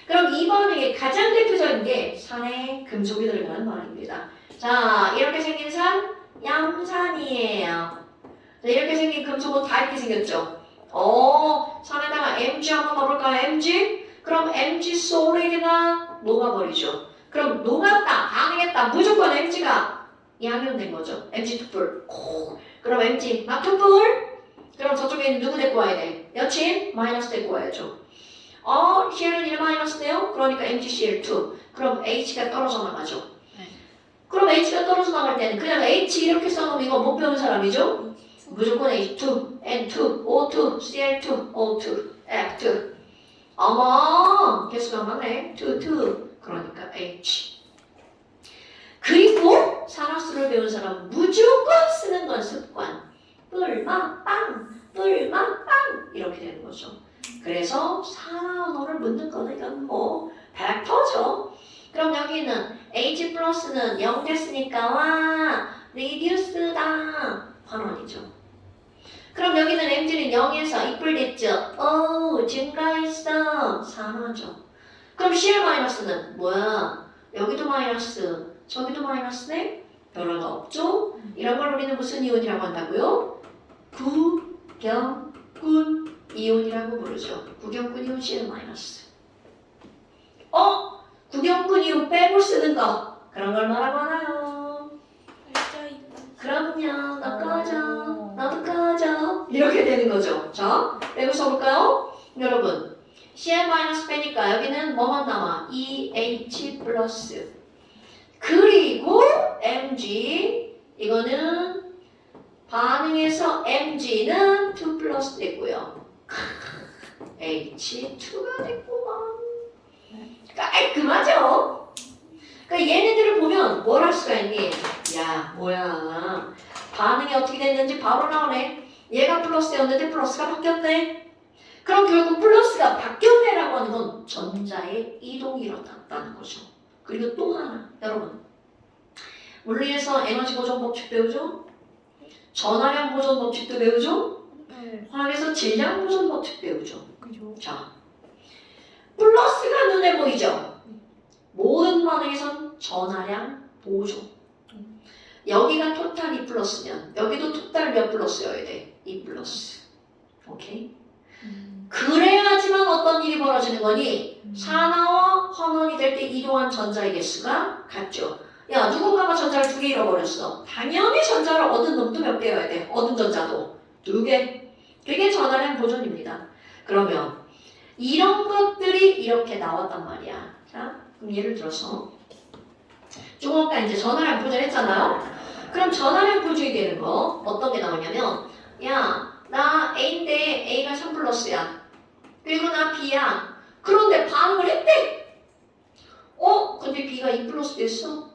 그럼 이 반응의 가장 대표적인 게 산에 금속이 들어가는 반응입니다. 자, 이렇게 생긴 산, 양산이에요. 자, 이렇게 생긴 금속은 다 이렇게 생겼죠. 산에다가 Mg 한번 넣어볼까요? Mg? 그럼 Mg 솔리드가 녹아버리죠. 그럼 녹았다, 반응했다, 무조건 Mg가 양이온된 거죠. Mg 투뿔. 그럼 Mg 막투뿔. 그럼 저쪽에 있는 누구 데리고 와야 돼? 여친 마이너스 데리고 와야죠. CL은 1 마이너스네요. 그러니까 MgCl2. 그럼 H가 떨어져 나가죠. 그럼 H가 떨어져 나갈 때는 그냥 H 이렇게 써놓으면 이거 못 배운 사람이죠? 무조건 H2, N2, O2, Cl2, O2, F2. 어머, 개수가 많네. 2, 2. 그러니까 H. 그리고 산화수를 배운 사람은 무조건 쓰는 건 습관. 뿔마, 빵, 뿔마, 빵. 이렇게 되는 거죠. 그래서 산화 언어를 묻는 거는 이건 뭐 100%죠. 그럼 여기는 H 플러스는 0 됐으니까 와 리듀스다 환원이죠. 그럼 여기는 Mg는 0에서 이뿔 됐죠. 증가했어 산화죠. 그럼 Cl 마이너스는 뭐야? 여기도 마이너스 저기도 마이너스네? 변화가 없죠? 이런 걸 우리는 무슨 이온이라고 한다고요? 구경꾼 이온이라고 부르죠. 구경꾼 이온 Cl 마이너스. 구경꾼 이온 빼고 쓰는 거 그런 걸 뭐라고 하나요? 그럼요. 너 꺼져. 너도 꺼져. 이렇게 되는 거죠. 자, 빼고 써볼까요? 여러분 Cl 마이너스 빼니까 여기는 뭐만 남아? EH 플러스. 그리고 Mg 이거는 반응해서 Mg는 2 플러스 됐고요. H2가 됐구만. 깔끔하죠? 그러니까 얘네들을 보면 뭘 할 수가 있니? 야, 뭐야. 반응이 어떻게 됐는지 바로 나오네. 얘가 플러스였는데 플러스가 바뀌었네. 그럼 결국 플러스가 바뀌었네라고 하는 건 전자의 이동이 일어났다는 거죠. 그리고 또 하나, 여러분. 물리에서 에너지 보존 법칙 배우죠? 전하량 보존 법칙도 배우죠? 네. 화학에서 질량 보존 법칙 배우죠? 그죠. 자, 플러스가 눈에 보이죠? 모든 반응에선 전하량 보존. 여기가 토탈 2 플러스면 여기도 토탈 몇 플러스여야 돼? 2 플러스. 오케이? 그래야지만 어떤 일이 벌어지는 거니? 산화와 환원이 될 때 이동한 전자의 개수가 같죠. 야, 누군가가 전자를 2개 잃어버렸어. 당연히 전자를 얻은 놈도 몇 개여야 돼? 얻은 전자도 2개. 그게 전하량 보존입니다. 그러면 이런 것들이 이렇게 나왔단 말이야. 자, 그럼 예를 들어서 조금 아까 이제 전하량 보존했잖아요. 그럼 전하량 보존이 되는 거 어떤 게 나오냐면, 야, 나 A인데 A가 3 플러스야. 그리고 나 B야. 그런데 반응을 했대. 근데 B가 2 플러스 됐어.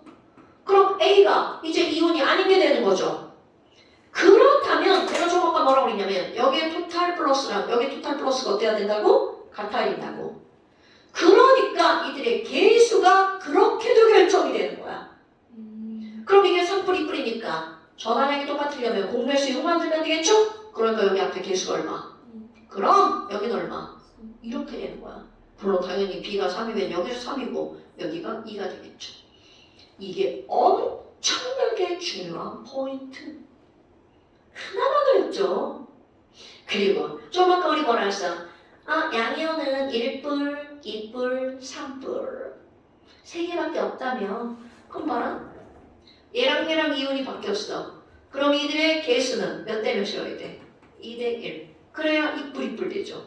그럼 A가 이제 이온이 아닌 게 되는 거죠. 그렇다면 내가 좀 아까 뭐라고 그랬냐면 여기에 토탈 플러스랑 여기 토탈 플러스가 어때야 된다고? 같아야 된다고. 그러니까 이들의 개수가 그렇게도 결정이 되는 거야. 그럼 이게 3뿌리 뿌리니까 전하량이 똑같으려면 공배수 6 만들면 되겠죠? 그러니까 여기 앞에 개수가 얼마? 그럼 여기는 얼마? 이렇게 되는 거야. 물론 당연히 B가 3이면 여기서 3이고 여기가 2가 되겠죠. 이게 엄청나게 중요한 포인트. 하나만 더였죠. 그리고 좀 아까 우리 뭐라 했어? 양이온은 1뿔, 2뿔, 3뿔 3개밖에 없다며. 그럼 봐라. 얘랑 이온이 바뀌었어. 그럼 이들의 개수는 몇 대 몇이어야 돼? 2대 1. 그래야 2뿔 되죠.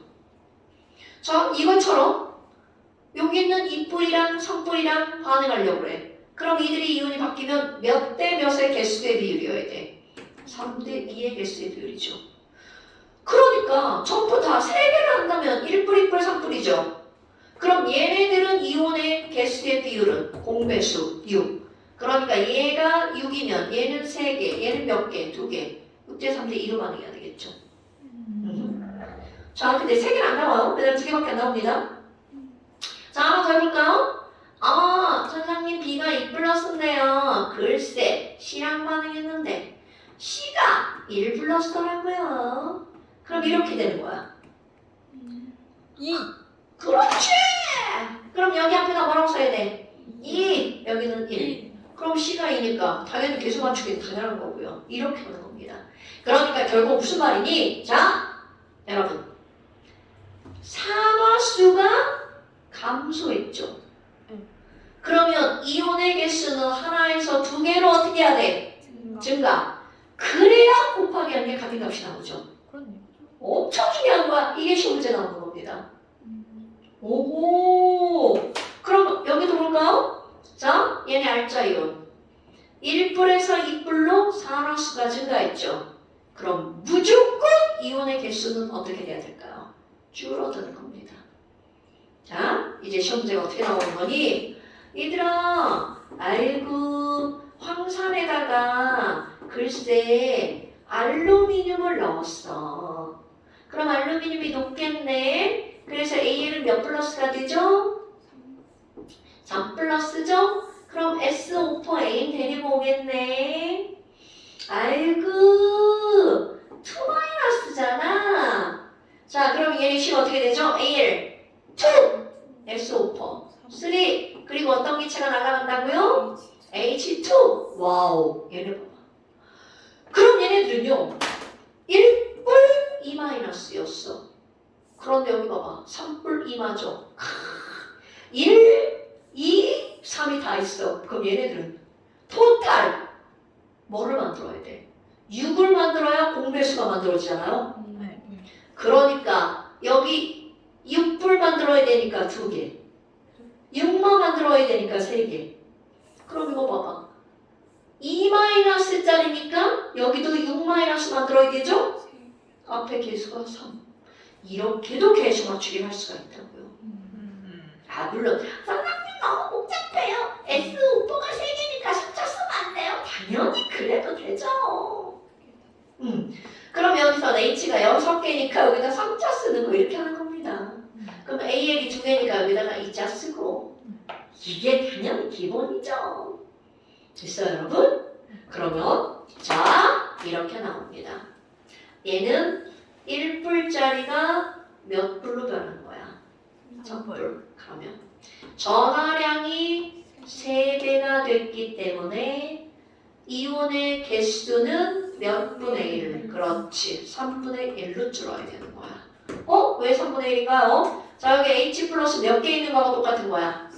자, 이것처럼 여기 있는 2뿔이랑 3뿔이랑 반응하려고 그래. 그럼 이들이 이온이 바뀌면 몇 대 몇의 개수의 비율이어야 돼? 3대 2의 개수의 비율이죠. 그러니까 전부 다 3개를 한다면 1뿔, 2뿔, 3뿔이죠. 그럼 얘네들은 이온의 개수의 비율은 공배수 6. 그러니까 얘가 6이면 얘는 3개, 얘는 몇 개? 2개. 6대 3대 2로 반응해야 되겠죠. 자, 근데 3개는 안 나와요. 왜냐면 2개밖에 안 나옵니다. 자, 한번 더 해볼까요? 선생님 B가 2 플러스인데요. 글쎄, C랑 반응했는데 C가 1 플러스더라고요. 그럼 이렇게 되는 거야. 2. 그렇지! 그럼 여기 앞에다 뭐라고 써야 돼? 2, 여기는 1. 그럼 C가 2니까 당연히 개수 맞추기는 당연한 거고요. 이렇게 하는 겁니다. 그러니까 결국 무슨 말이니? 자, 여러분. 산화수가 감소했죠. 그러면 이온의 개수는 하나에서 2개로 어떻게 해야 돼? 증가. 그래야 곱하기 하는 게 같은 값이 나오죠. 그렇네요. 엄청 중요한 거야. 이게 시험 문제 나오는 겁니다. 오호. 그럼 여기도 볼까요? 자, 얘네 알짜 이온. 1뿔에서 2뿔로 산화수가 증가했죠. 그럼 무조건 이온의 개수는 어떻게 돼야 될까요? 줄어드는 겁니다. 자, 이제 시험 문제가 어떻게 나오는 거니? 얘들아, 아이고, 황산에다가 글쎄 알루미늄을 넣었어. 그럼 알루미늄이 높겠네. 그래서 A는 몇 플러스가 되죠? 3 플러스죠? 그럼 SO4A 데리고 오겠네. 아이고, 2 마이너스잖아. 자, 그럼 얘네 식 어떻게 되죠? AL 2, SO4 3. 그리고 어떤 기체가 날아간다고요? H2. 와우, 얘네 봐봐. 그럼 얘네들은요 1뿔 2 마이너스였어. 그런데 여기 봐봐 3뿔 2마죠. 1, 2, 3이 다 있어. 그럼 얘네들은 토탈 뭐를 만들어야 돼? 6을 만들어야 공배수가 만들어지잖아요. 네. 그러니까 여기 6뿔 만들어야 되니까 2개, 6만 만들어야 되니까 3개. 그럼 이거 봐봐. 2-짜리니까 여기도 6- 만들어야 되죠? 앞에 개수가 3. 이렇게도 개수 맞추기를 할 수가 있다고요. 물론 선생님 너무 복잡해요. S 오퍼가 3개니까 숫자 쓰면 안 돼요. 당연히 그래도 되죠. 그럼 여기서 H가 6개니까 여기다 3자 쓰는 거 이렇게 하는 겁니다. 그럼 AL이 2개니까 여기다가 2자 쓰고 이게 당연히 기본이죠. 됐어요 여러분? 그러면 자 이렇게 나옵니다. 얘는 1불짜리가 몇 불로 변한 거야? 1000불. 그러면 전화량이 3배가 됐기 때문에 이온의 개수는 몇 분의 1? 그렇지. 3분의 1로 줄어야 되는 거야. 왜 3분의 1인가요? 자 여기 H 플러스 몇 개 있는 거하고 똑같은 거야?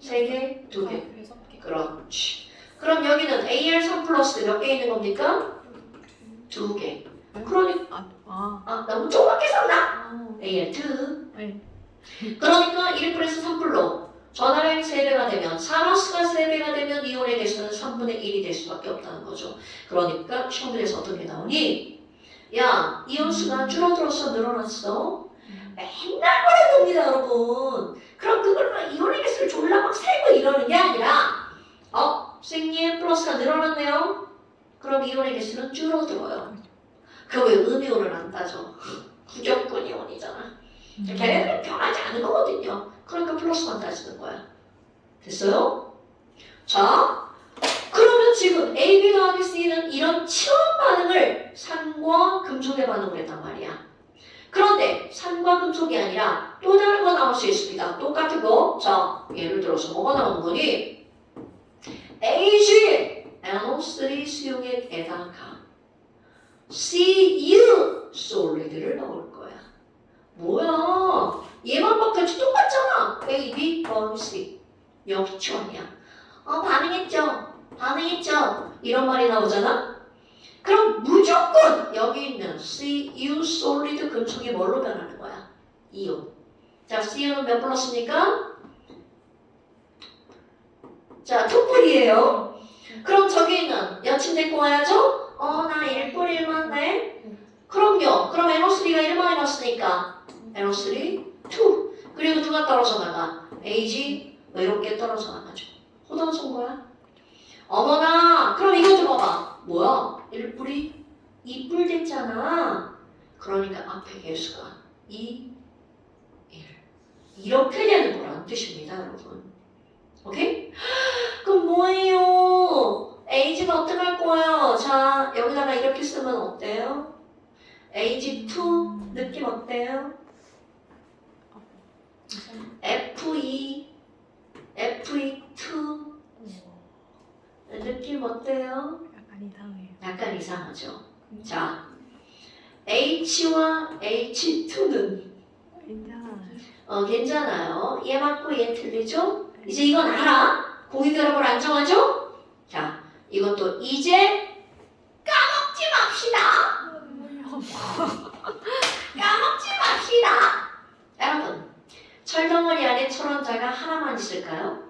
3개? 2개? 6개. 그렇지. 그럼 여기는 AL3 플러스 몇 개 있는 겁니까? 2개. 그러니까 너무 조그맣게 썼나? AL2. 네. 그러니까 1불에서 3불로 전화량이 3배가 되면 산화수가 3배가 되면 이온의 개수는 3분의 1이 될 수밖에 없다는 거죠. 그러니까 시험에서 어떤 게 나오니? 야, 이온수가 줄어들어서 늘어났어. 맨날 그래봅니다 여러분. 그럼 그걸 막 이온의 개수를 졸라 막 세고 이러는 게 아니라 선생님 플러스가 늘어났네요. 그럼 이온의 개수는 줄어들어요. 그왜 음이온을 안 따져? 구경꾼 이온이잖아. 걔네들은 변하지 않은 거거든요. 그러니까 플러스만 따지는 거야. 됐어요? 자, 그러면 지금 A, B 더하기 C는 이런 치원 반응을 산과 금속의 반응을 했단 말이야. 그런데 산과 금속이 아니라 또 다른 거 나올 수 있습니다. 똑같은 거. 자, 예를 들어서 뭐가 나오는 거니? AG, NO3 수용액에다가 CU, 솔리드를 넣을 거야. 뭐야? 얘만 바뀌었지 똑같잖아. A, B, C. 역시 치원이야. 반응했죠? 반응했죠? 이런 말이 나오잖아? 그럼 무조건 여기 있는 C, U, 솔리드 금속이 뭘로 변하는 거야? 이온. 자, CU는 몇 플러스입니까? 자, 2불이에요. 그럼 저기 있는 여친 데리고 와야죠? 나 1불 1만데. 그럼요. 그럼 NO3가 1만이 났으니까 NO3, 2. 그리고 누가 떨어져 나가? AG 외롭게 떨어져 나가죠. 호전성 거야? 어머나, 그럼 이거 좀 봐봐. 뭐야? 1불이 2불 됐잖아. 그러니까 앞에 개수가 2, 1. 이렇게 되는 거라는 뜻입니다, 여러분. 오케이? 그럼 뭐예요? AG가 어떻게 할 거예요? 자, 여기다가 이렇게 쓰면 어때요? AG2 느낌 어때요? FE, FE2 느낌 어때요? 약간 이상해요. 약간 이상하죠? 자, H와 H2는 괜찮아요. 괜찮아요. 얘 맞고 얘 틀리죠? 이제 이건 알아? 공유결합을 안 정하죠? 자, 이것도 이제 까먹지 맙시다. 까먹지 맙시다. 여러분, 철덩어리 안에 철원자가 하나만 있을까요?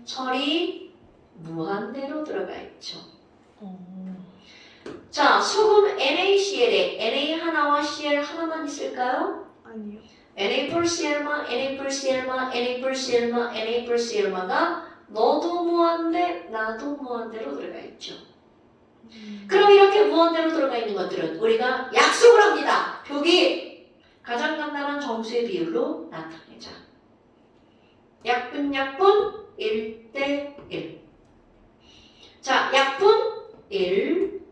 철이 무한대로 들어가 있죠. 자, 소금 NaCl에 Na 하나와 Cl 하나만 있을까요? 아니요. NaCl마, NaCl마, NaCl마, NaCl마가 너도 무한대, 나도 무한대로 들어가 있죠. 그럼 이렇게 무한대로 들어가 있는 것들은 우리가 약속을 합니다. 표기 가장 간단한 정수의 비율로 나타내자. 약분 1대1. 자, 약분 1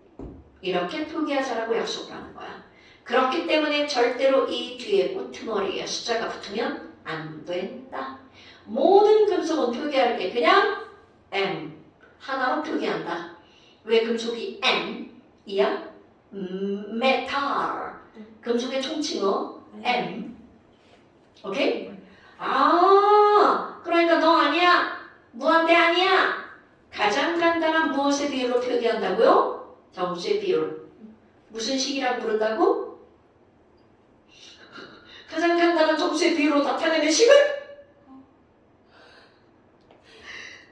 이렇게 표기하자라고 약속을 하는 거야. 그렇기 때문에 절대로 이 뒤에 꼬투머리에 숫자가 붙으면 안 된다. 모든 금속은 표기할 때 그냥 M 하나로 표기한다. 왜 금속이 M이야? 메탈. 금속의 총칭어 M. 오케이? 그러니까 너 아니야. 무한대 아니야. 가장 간단한 무엇의 비율로 표기한다고요? 정수의 비율. 무슨 식이라고 부른다고? 가장 간단한 정수의 비율로 나타내는 식을?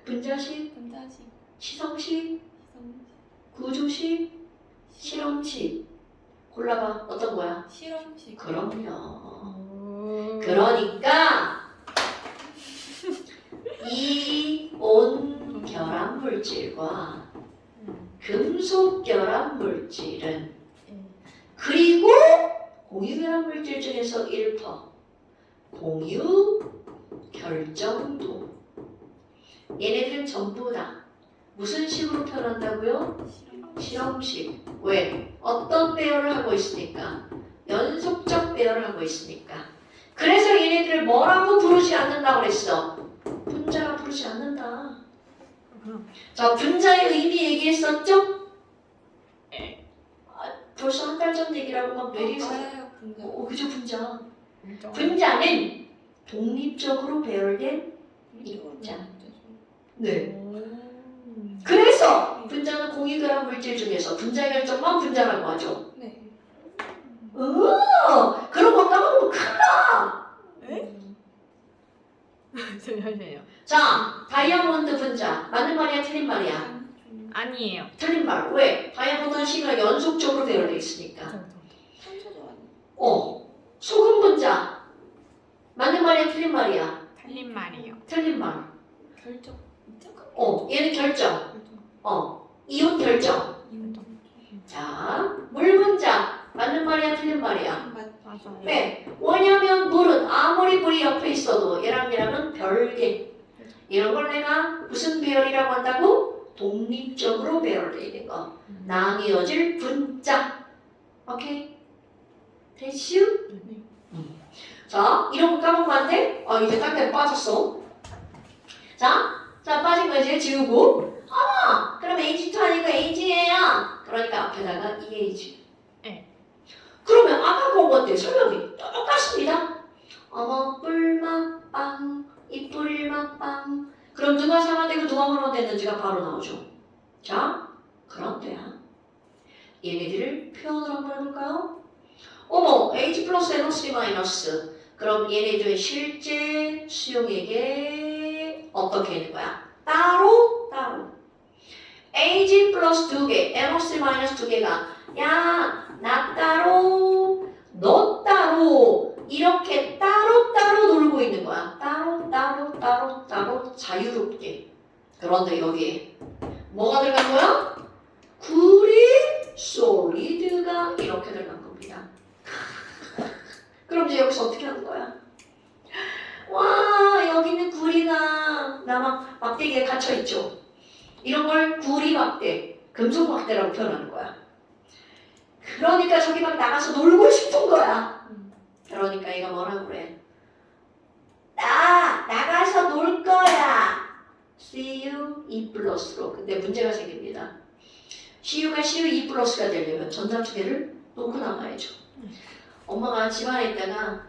분자식, 치성식, 구조식, 실험식. 골라봐. 어떤 거야? 실험식. 그럼요. 그러니까 이온 결합 물질과 그 금속 결합 물질은 그리고 공유 결합 물질 중에서 1%. 공유 결정도. 얘네들은 전부 다 무슨 식으로 표현한다고요? 실험식. 왜? 어떤 배열을 하고 있으니까? 연속적 배열을 하고 있으니까. 그래서 얘네들을 뭐라고 부르지 않는다고 그랬어? 분자라 부르지 않는다. 자, 분자의 의미 얘기했었죠? 벌써 한 달 전 얘기라고 막 메리에서 알아요. 근데 그죠, 분자. 분자는 독립적으로 배열된 입자. 네. 그래서 분자는 공유결합 물질 중에서 분자의 결정만 분자라고 하죠. 네. 그런 거 까먹으면 큰일. 잠시만요. 자, 다이아몬드 분자. 맞는 말이야, 틀린 말이야? 아니에요. 틀린 말. 왜? 다이아몬드는 시가 연속적으로 배열되어 있으니까. 탄소도 아니에요. 소금 분자. 맞는 말이야, 틀린 말이야? 틀린 말이에요. 틀린 말. 결정. 얘는 결정. 이온 결정. 이온정. 자, 물 분자. 맞는 말이야, 틀린 말이야? 맞아요. 왜? 왜냐면 물은 아무리 물이 옆에 있어도 얘랑은 별개. 이런 걸 내가 무슨 배열이라고 한다고? 독립적으로 배열되어 있는 거. 나뉘어질 분자. 오케이? 됐슈? 네. 자, 이런 거 까먹으면 안 돼? 이제 딴데 빠졌어. 자, 빠진 거 이제 지우고. 그럼 H2 아니고 H예요. 그러니까 앞에다가 EH. 네. 그러면 아까 본 것들 설명이 똑같습니다. 어머 뿔맛 빵, 이뿔맛 빵. 그럼 누가 상하되고 누가 혼합되는지가 바로 나오죠. 자, 그런데야. 얘네들을 표현을 한번 해볼까요? 어머, H 플러스 NO3 마이너스. 그럼 얘네들의 실제 수용액에 어떻게 있는 거야? 따로. Ag 플러스 2개, NO3 마이너스 2개가 야, 나 따로, 너 따로 이렇게 따로 놀고 있는 거야. 따로 자유롭게. 그런데 여기에 뭐가 들어간 거야? 구리 솔리드가 이렇게 들어간 겁니다. 그럼 이제 여기서 어떻게 하는 거야? 와, 여기는 구리가 막대기에 갇혀있죠. 이런 걸 구리 막대, 금속 막대라고 표현하는 거야. 그러니까 저기 막 나가서 놀고 싶은 거야. 그러니까 얘가 뭐라고 그래? 나가서 놀 거야. CU E 플러스로. 근데 문제가 생깁니다. CU가 CU E 플러스가 되려면 전자 두 개를 놓고 나가야죠. 엄마가 집안에 있다가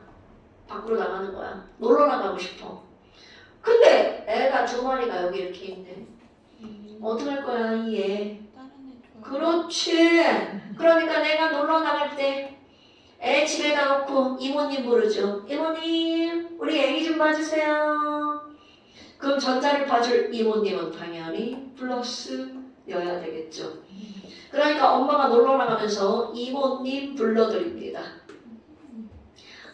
밖으로 나가는 거야. 놀러 나가고 싶어. 근데 애가 두 마리가 여기 이렇게 있네. 어떡할 거야, 이 애. 다른 애 좋아. 그렇지. 그러니까 내가 놀러 나갈 때 애 집에다 놓고 이모님 부르죠. 이모님, 우리 애기 좀 봐주세요. 그럼 전자를 봐줄 이모님은 당연히 플러스여야 되겠죠. 그러니까 엄마가 놀러 나가면서 이모님 불러드립니다.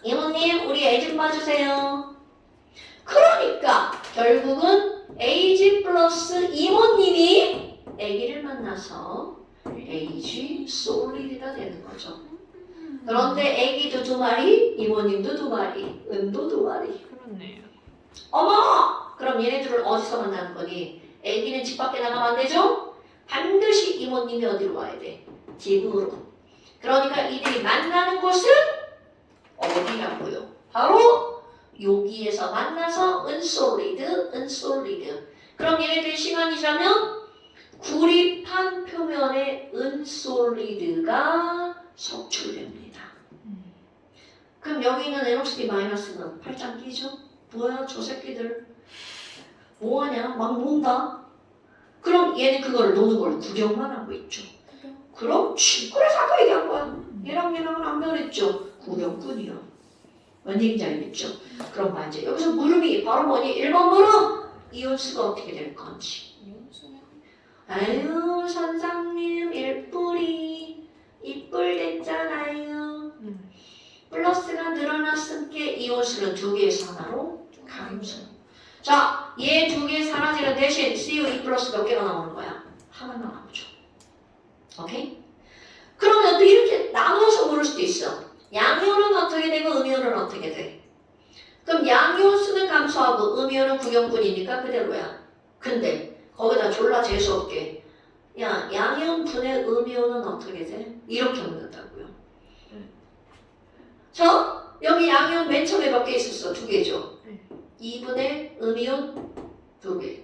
이모님, 우리 애 좀 봐주세요. 그러니까 결국은 AG 플러스 이모님이 아기를 만나서 AG 솔리드가 되는 거죠. 그런데 아기도 두 마리, 이모님도 두 마리, 은도 두 마리. 그렇네요. 어머! 그럼 얘네들을 어디서 만나는 거니? 아기는 집 밖에 나가면 안 되죠? 반드시 이모님이 어디로 와야 돼? 집으로. 그러니까 이들이 만나는 곳은 어디라고요? 바로 여기에서 만나서 은솔리드. 그럼 얘네들 시간이 지나면 구리판 표면에 은솔리드가 석출됩니다. 그럼 여기 있는 NO3 마이너스는 팔짱 끼죠? 뭐야 저 새끼들 뭐하냐? 막 논다. 그럼 얘는 그걸 노는 걸 구경만 하고 있죠. 그렇지. 그래서 아까 얘기한 거야. 얘랑은 안 변했죠. 구경꾼이요. 뭔 얘기인지 알겠죠? 그럼 맞아. 여기서 물음이 바로 뭐니? 1번 물음! 이온수가 어떻게 될 건지. 이온수면 아유 선생님 일뿔이 이뿔 됐잖아요. 플러스가 늘어났으니까 이온수는 두 개에서 하나로 감소. 자, 얘 두 개 사라지는 대신 CU2 플러스 몇 개가 나오는 거야? 하나가 나오죠. 오케이? 그러면 또 이렇게 나눠서 물을 수도 있어. 양이온은 어떻게 되고 음이온은 어떻게 돼? 그럼 양이온 수는 감소하고 음이온은 구경분이니까 그대로야. 근데 거기다 졸라 재수없게 야 양이온 분의 음이온은 어떻게 돼? 이렇게 묻는다고요. 자 여기 양이온 맨 처음에 몇 개 있었어? 2개죠. 2분의 음이온 2개.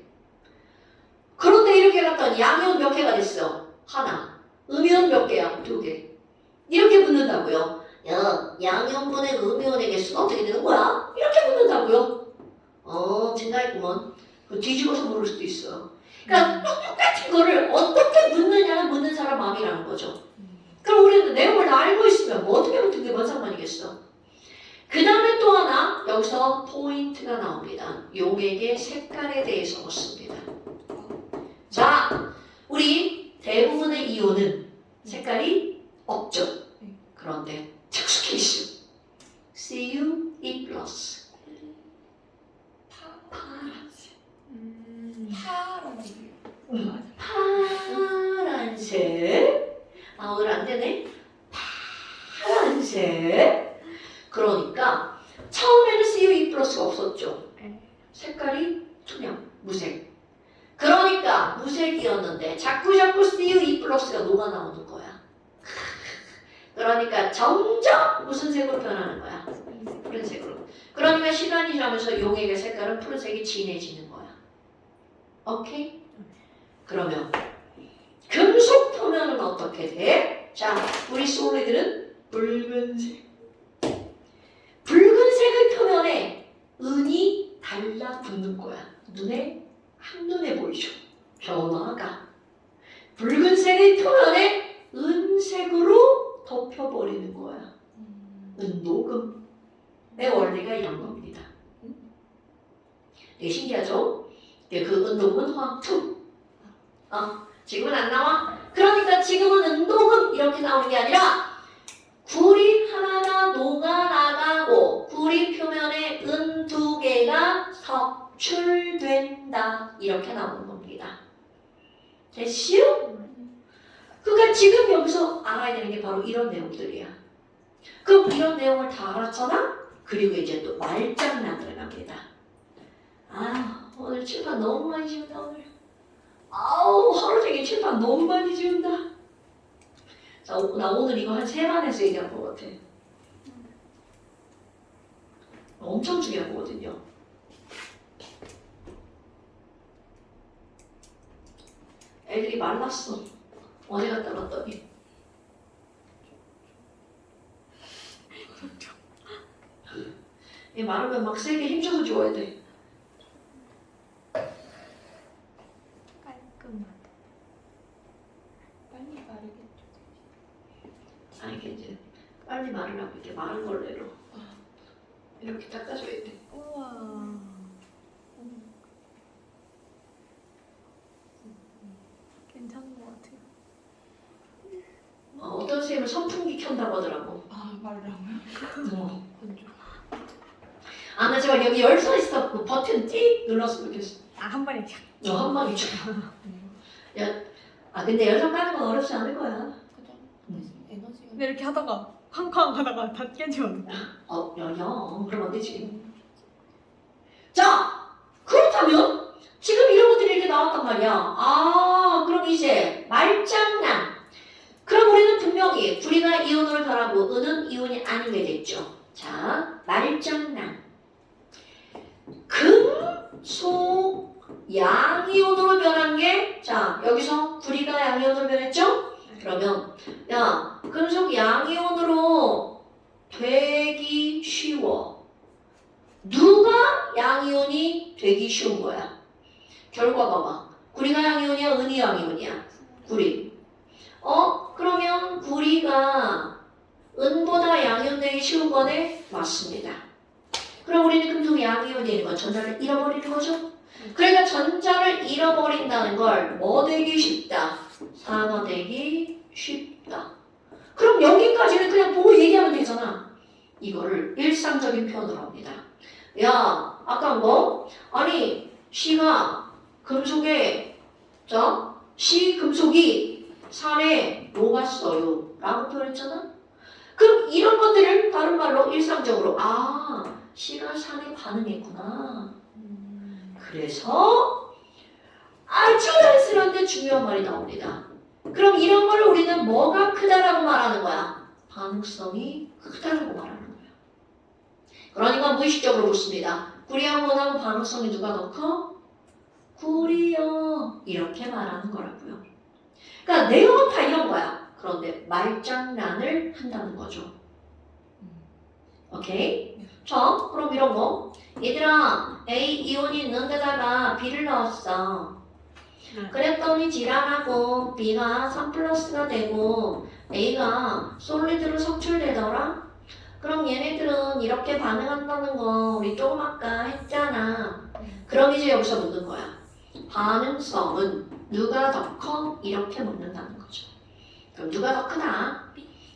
그런데 이렇게 갔더니 양이온 몇 개가 됐어? 하나. 음이온 몇 개야? 2개. 이렇게 묻는다고요. 야, 양이온분의 음이온의 개수는 어떻게 되는 거야? 이렇게 묻는다고요. 진짜있구먼. 그 뒤집어서 물을 수도 있어. 그러니까 똑같은 거를 어떻게 묻느냐는 묻는 사람 마음이라는 거죠. 그럼 우리는 내용을 다 알고 있으면 뭐 어떻게 묻는 게 뭔 상관이겠어? 그 다음에 또 하나 여기서 포인트가 나옵니다. 용액의 색깔에 대해서 묻습니다. 자, 우리 대부분의 이온은 색깔이 없죠. 그런데 특수 케이스 CuE+. 파란색. 파란색. 아 오늘 안 되네. 파란색. 그러니까 처음에는 CuE+가 없었죠. 색깔이 투명, 무색. 그러니까 무색이었는데 자꾸 CuE+가 녹아 나오는 거야. 그러니까 점점 무슨 색으로 변하는 거야? 푸른색으로. 그러니까 시간이 지나면서 용액의 색깔은 푸른색이 진해지는 거야. 오케이? 그러면 금속 표면은 어떻게 돼? 자, 우리 솔리드는 붉은색. 붉은색의 표면에 은이 달라붙는 거야. 눈에 한눈에 보이죠? 변화가. 붉은색의 표면에 은색으로 덮여버리는 거야. 은녹음의 원리가 이런 겁니다. 되게 신기하죠? 그 은녹음은 화투. 지금은 안 나와? 그러니까 지금은 은녹음 이렇게 나오는 게 아니라 구리 하나가 녹아나가고 구리 표면에 은 2개가 섭출된다. 이렇게 나오는 겁니다. 됐시요? 그러니까 지금 여기서 알아야 되는 게 바로 이런 내용들이야. 그럼 이런 내용을 다 알았잖아? 그리고 이제 또 말장난 들어갑니다. 오늘 칠판 너무 많이 지운다 오늘. 하루 종일 칠판 너무 많이 지운다. 자, 나 오늘 이거 한 3번 해서 얘기한 것 같아. 엄청 중요한 거거든요. 애들이 말랐어. 어디 갔다 놨더니. 얘 마르면 막 세게 힘줘서 줘야 돼. 깔끔하다. 빨리 마르겠죠. 아니 이제 빨리 마르라고 이렇게 마른 걸레로 이렇게 닦아줘야 돼. 우와. 괜찮은 것 같아요. 어떤 선생님은 선풍기 켠다고 하더라고. 마르라고요? 나 제발 여기 열선 있어. 그 버튼 띡 눌렀으면 좋겠어. 한 번에 촥. 한 방에 쳐. 근데 열선 까는 건 어렵지 않을 거야. 그죠? 음. 에너지가. 근데 이렇게 하다가 쾅쾅 하다가 다 깨지면 그럼 안 되지. 자, 그렇다면 지금 이런 것들이 이렇게 나왔단 말이야. 그럼 이제 말장난. 그럼 우리는 분명히 구리가 이온으로 변하고 은은 이온이 아니게 됐죠. 자, 말장난. 금속 양이온으로 변한 게, 자, 여기서 구리가 양이온으로 변했죠? 그러면, 금속 양이온으로 되기 쉬워. 누가 양이온이 되기 쉬운 거야? 결과 봐봐. 구리가 양이온이야, 은이 양이온이야? 구리. 그러면 구리가 은보다 양이온 되기 쉬운 거네? 맞습니다. 그럼 우리는 금속 양이온이 되는 건 전자를 잃어버리는 거죠? 그러니까 전자를 잃어버린다는 걸 뭐 되기 쉽다? 산화되기 쉽다. 그럼 여기까지는 그냥 보고 얘기하면 되잖아. 이거를 일상적인 표현으로 합니다. 아까 뭐? 아니, C가 금속에, 시 금속이 산에 녹았어요 라고 표현했잖아. 그럼 이런 것들을 다른 말로 일상적으로 C가 산에 반응했구나. 그래서 아주 자연스러운데 중요한 말이 나옵니다. 그럼 이런 걸 우리는 뭐가 크다라고 말하는 거야? 반응성이 크다라고 말하는 거야. 그러니까 무의식적으로 묻습니다. 구리형문하고 반응성이 누가 더 커? 구리형. 이렇게 말하는 거라고요. 그러니까 내용은 다 이런 거야. 그런데 말장난을 한다는 거죠. 오케이? 자, 그럼 이런 거. 얘들아, A 이온이 있는 데다가 B를 넣었어. 그랬더니 지랄하고 B가 3+가 되고 A가 솔리드로 석출되더라? 그럼 얘네들은 이렇게 반응한다는 거 우리 조금 아까 했잖아. 그럼 이제 여기서 묻는 거야. 반응성은 누가 더 커? 이렇게 묻는다는 거죠. 그럼 누가 더 크다?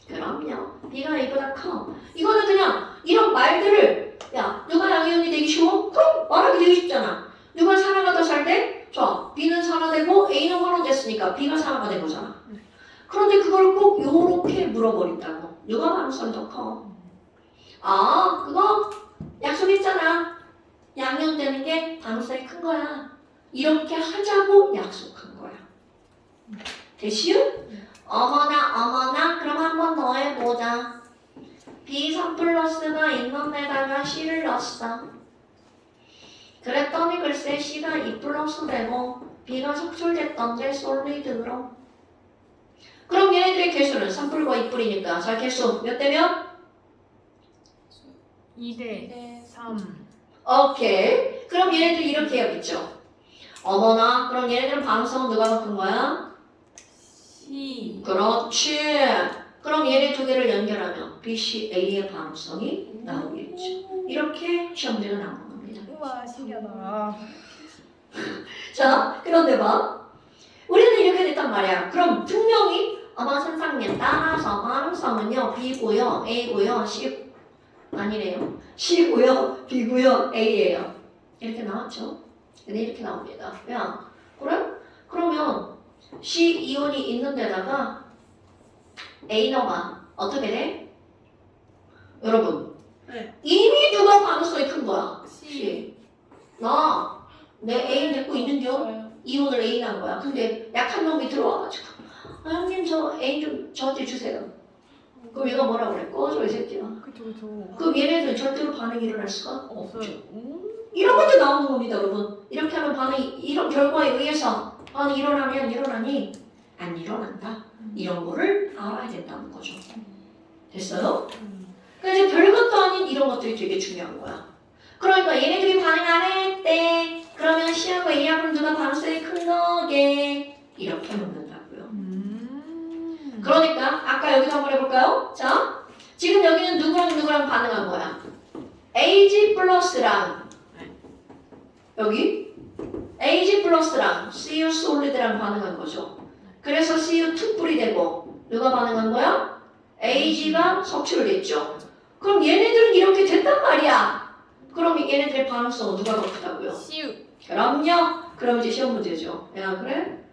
그럼요. B가 A보다 커. 이거는 그냥 이런 말들을 누가 양이온이 되기 쉬워? 그럼 말하기 되게 쉽잖아. 누가 산화가 더 잘 돼? 자, B는 산화되고 A는 환원됐으니까 B가 산화가 된 거잖아. 그런데 그걸 꼭 요렇게 물어버린다고. 누가 반응성이 더 커? 그거 약속했잖아. 양이온 되는 게 반응성이 큰 거야. 이렇게 하자고 약속한 거야. 됐슈? 어머나 그럼 한 번 더 해보자. B 3+가 있는 데다가 C를 넣었어. 그랬더니 글쎄 C가 2+ 되고 B가 석출됐던데 솔리드로. 그럼 얘네들의 개수는 3뿔과 2뿔이니까 자 개수 몇 대면? 2대 3. 오케이. 그럼 얘네들 이렇게 해야겠죠. 어머나 그럼 얘네들은 반응성은 누가 더 큰 거야? C. 그렇지. 그럼 얘네 두 개를 연결하면 B, C, A의 반응성이 나오겠죠. 이렇게 시험 문제가 나오는 겁니다. 우와 신기하다. 자, 그런데 봐. 우리는 이렇게 됐단 말이야. 그럼 분명히 어머 선생님 따라서 반응성은요 B고요, A고요, C 아니래요. C고요, B고요, A예요. 이렇게 나왔죠. 근데 이렇게 나옵니다. 야, 그래? 그러면 C 이온이 있는 데다가 A 넣어봐. 어떻게 돼? 여러분, 네. 이미 누가 반응성이 큰 거야? C. 내 A를 데리고 있는겨? 이온을 A 난 거야. 근데 약한 놈이 들어와가지고 형님 저 A 좀 저한테 주세요. 그럼 얘가 뭐라고 그래? 꺼져 이 새끼야. 그쵸. 그럼 얘네들은 절대로 반응이 일어날 수가 없어요. 없죠. 이런 것도 나오는 겁니다, 여러분. 이렇게 하면 반응이 이런 결과에 의해서 반응이 일어나면 일어나니 안 일어난다. 이런 거를 알아야 된다는 거죠. 됐어요? 그러니까 이제 별것도 아닌 이런 것들이 되게 중요한 거야. 그러니까 얘네들이 반응 안 했대. 그러면 C하고 A하고는 누가 반응성이 큰 거게? 이렇게 묻는다고요. 그러니까 아까 여기서 한번 해볼까요? 자, 지금 여기는 누구랑 반응한 거야? AG 플러스랑 여기 AG 플러스랑 CU 솔리드랑 반응한 거죠. 그래서 CU 투뿔이 되고 누가 반응한 거야? AG가 석출됐죠. 그럼 얘네들은 이렇게 됐단 말이야. 그럼 얘네들의 반응성은 누가 더 크다고요? CU. 그럼요. 그럼 이제 시험 문제죠. 야 그래?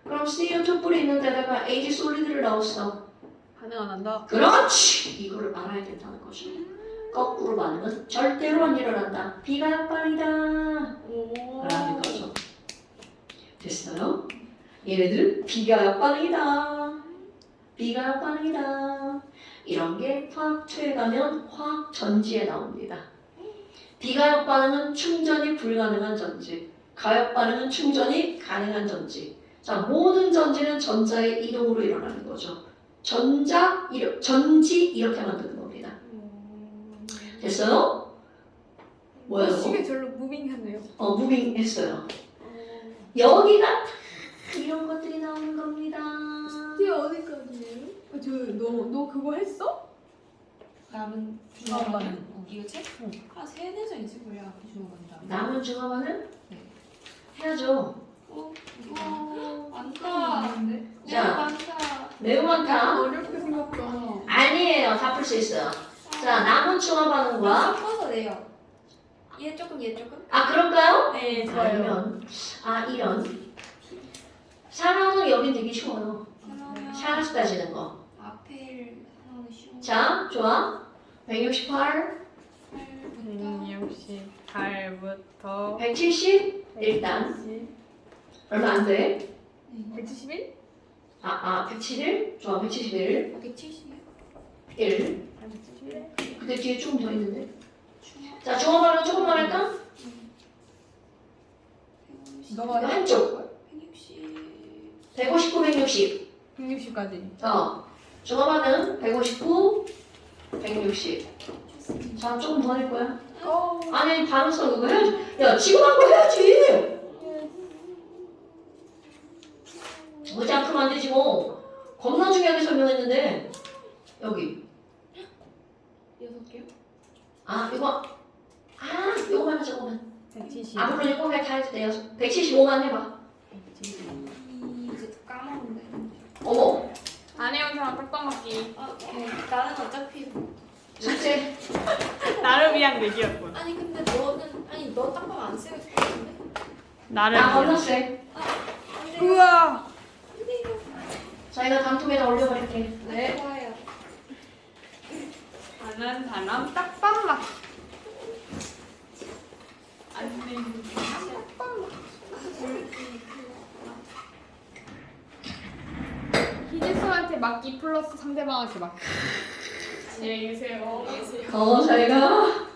그럼 CU 투뿔이 있는 데다가 AG 솔리드를 넣었어. 반응 안 한다. 그렇지. 이거를 알아야 된다는 거죠. 거꾸로 반응은 절대로 안 일어난다. B가 약반이다. 라는 거죠. 됐어요? 얘네들은 B가 역반응이다. B가 역반응이다. 이런 게 화학투에 가면 화학 전지에 나옵니다. B가 역반응은 충전이 불가능한 전지. 가역 반응은 충전이 가능한 전지. 자, 모든 전지는 전자의 이동으로 일어나는 거죠. 전지 이렇게 만드는 겁니다. 됐어요? 뭐야 이거? 시계 절로 무빙했네요. 무빙 했어요. 여기가 이런 것들이 나오는 겁니다. 이게 어디까지예요? 너 그거 했어? 남은 중화반은 이거 책? 한 3-4장 있을 거야. 중화반다. 남은 중화반은 네. 해야죠. 많다. 자. 많다. 매우 많다. 어렵게 생겼다. 아니에요. 다 풀 수 있어요. 자, 남은 중화반응과 섞어서 내요. 얘 조금 얘 조금. 그럴까요? 네, 좋아요. 아니면 이런 산화는 여기 되게 쉬워요. 샷 따지는 거. 앞에 하나는 쉬운 자, 좋아. 168, 168부터 170 일단 얼마 안 돼. 171? 171. 좋아, 171. 170이요? 1. 171? 근데 뒤에 조금 더 있는데. 중앙 자, 중앙으로 조금만 할까? 너가 이거 한쪽. 160 159, 160. 160까지. 중앙반은 159, 160. 좋습니다. 자, 조금 더 낼 거야. 어. 아니, 반응성 그거 해야지. 야, 지금 한 거 해야지. 무지 않으면 안 되지 뭐. 겁나 중요하게 설명했는데. 여기. 6개요? 이거만 하자, 이거만. 170. 앞으로 이거 다 해도 돼요. 175만 해봐. 이제 까먹었네. 어머, 안 해온 사람 딱딱 맞기. 네. 나는 어차피 숙제. 나를 위한 내기였군. 아니 근데 너는 아니 너 딱밤 안 쓰고 있을 것 같은데? 나를 나 위한. 겁나 쎄. 안 돼요. 우와. 안 돼요. 저희가 단톡에다 올려버릴게. 네. 좋아요. 하는 사람 딱밤 맞기. 안 내는 사람 딱밤 맞기. 희재수한테 맞기 플러스 상대방한테 맞기. 안녕히 계세요. 잘 가.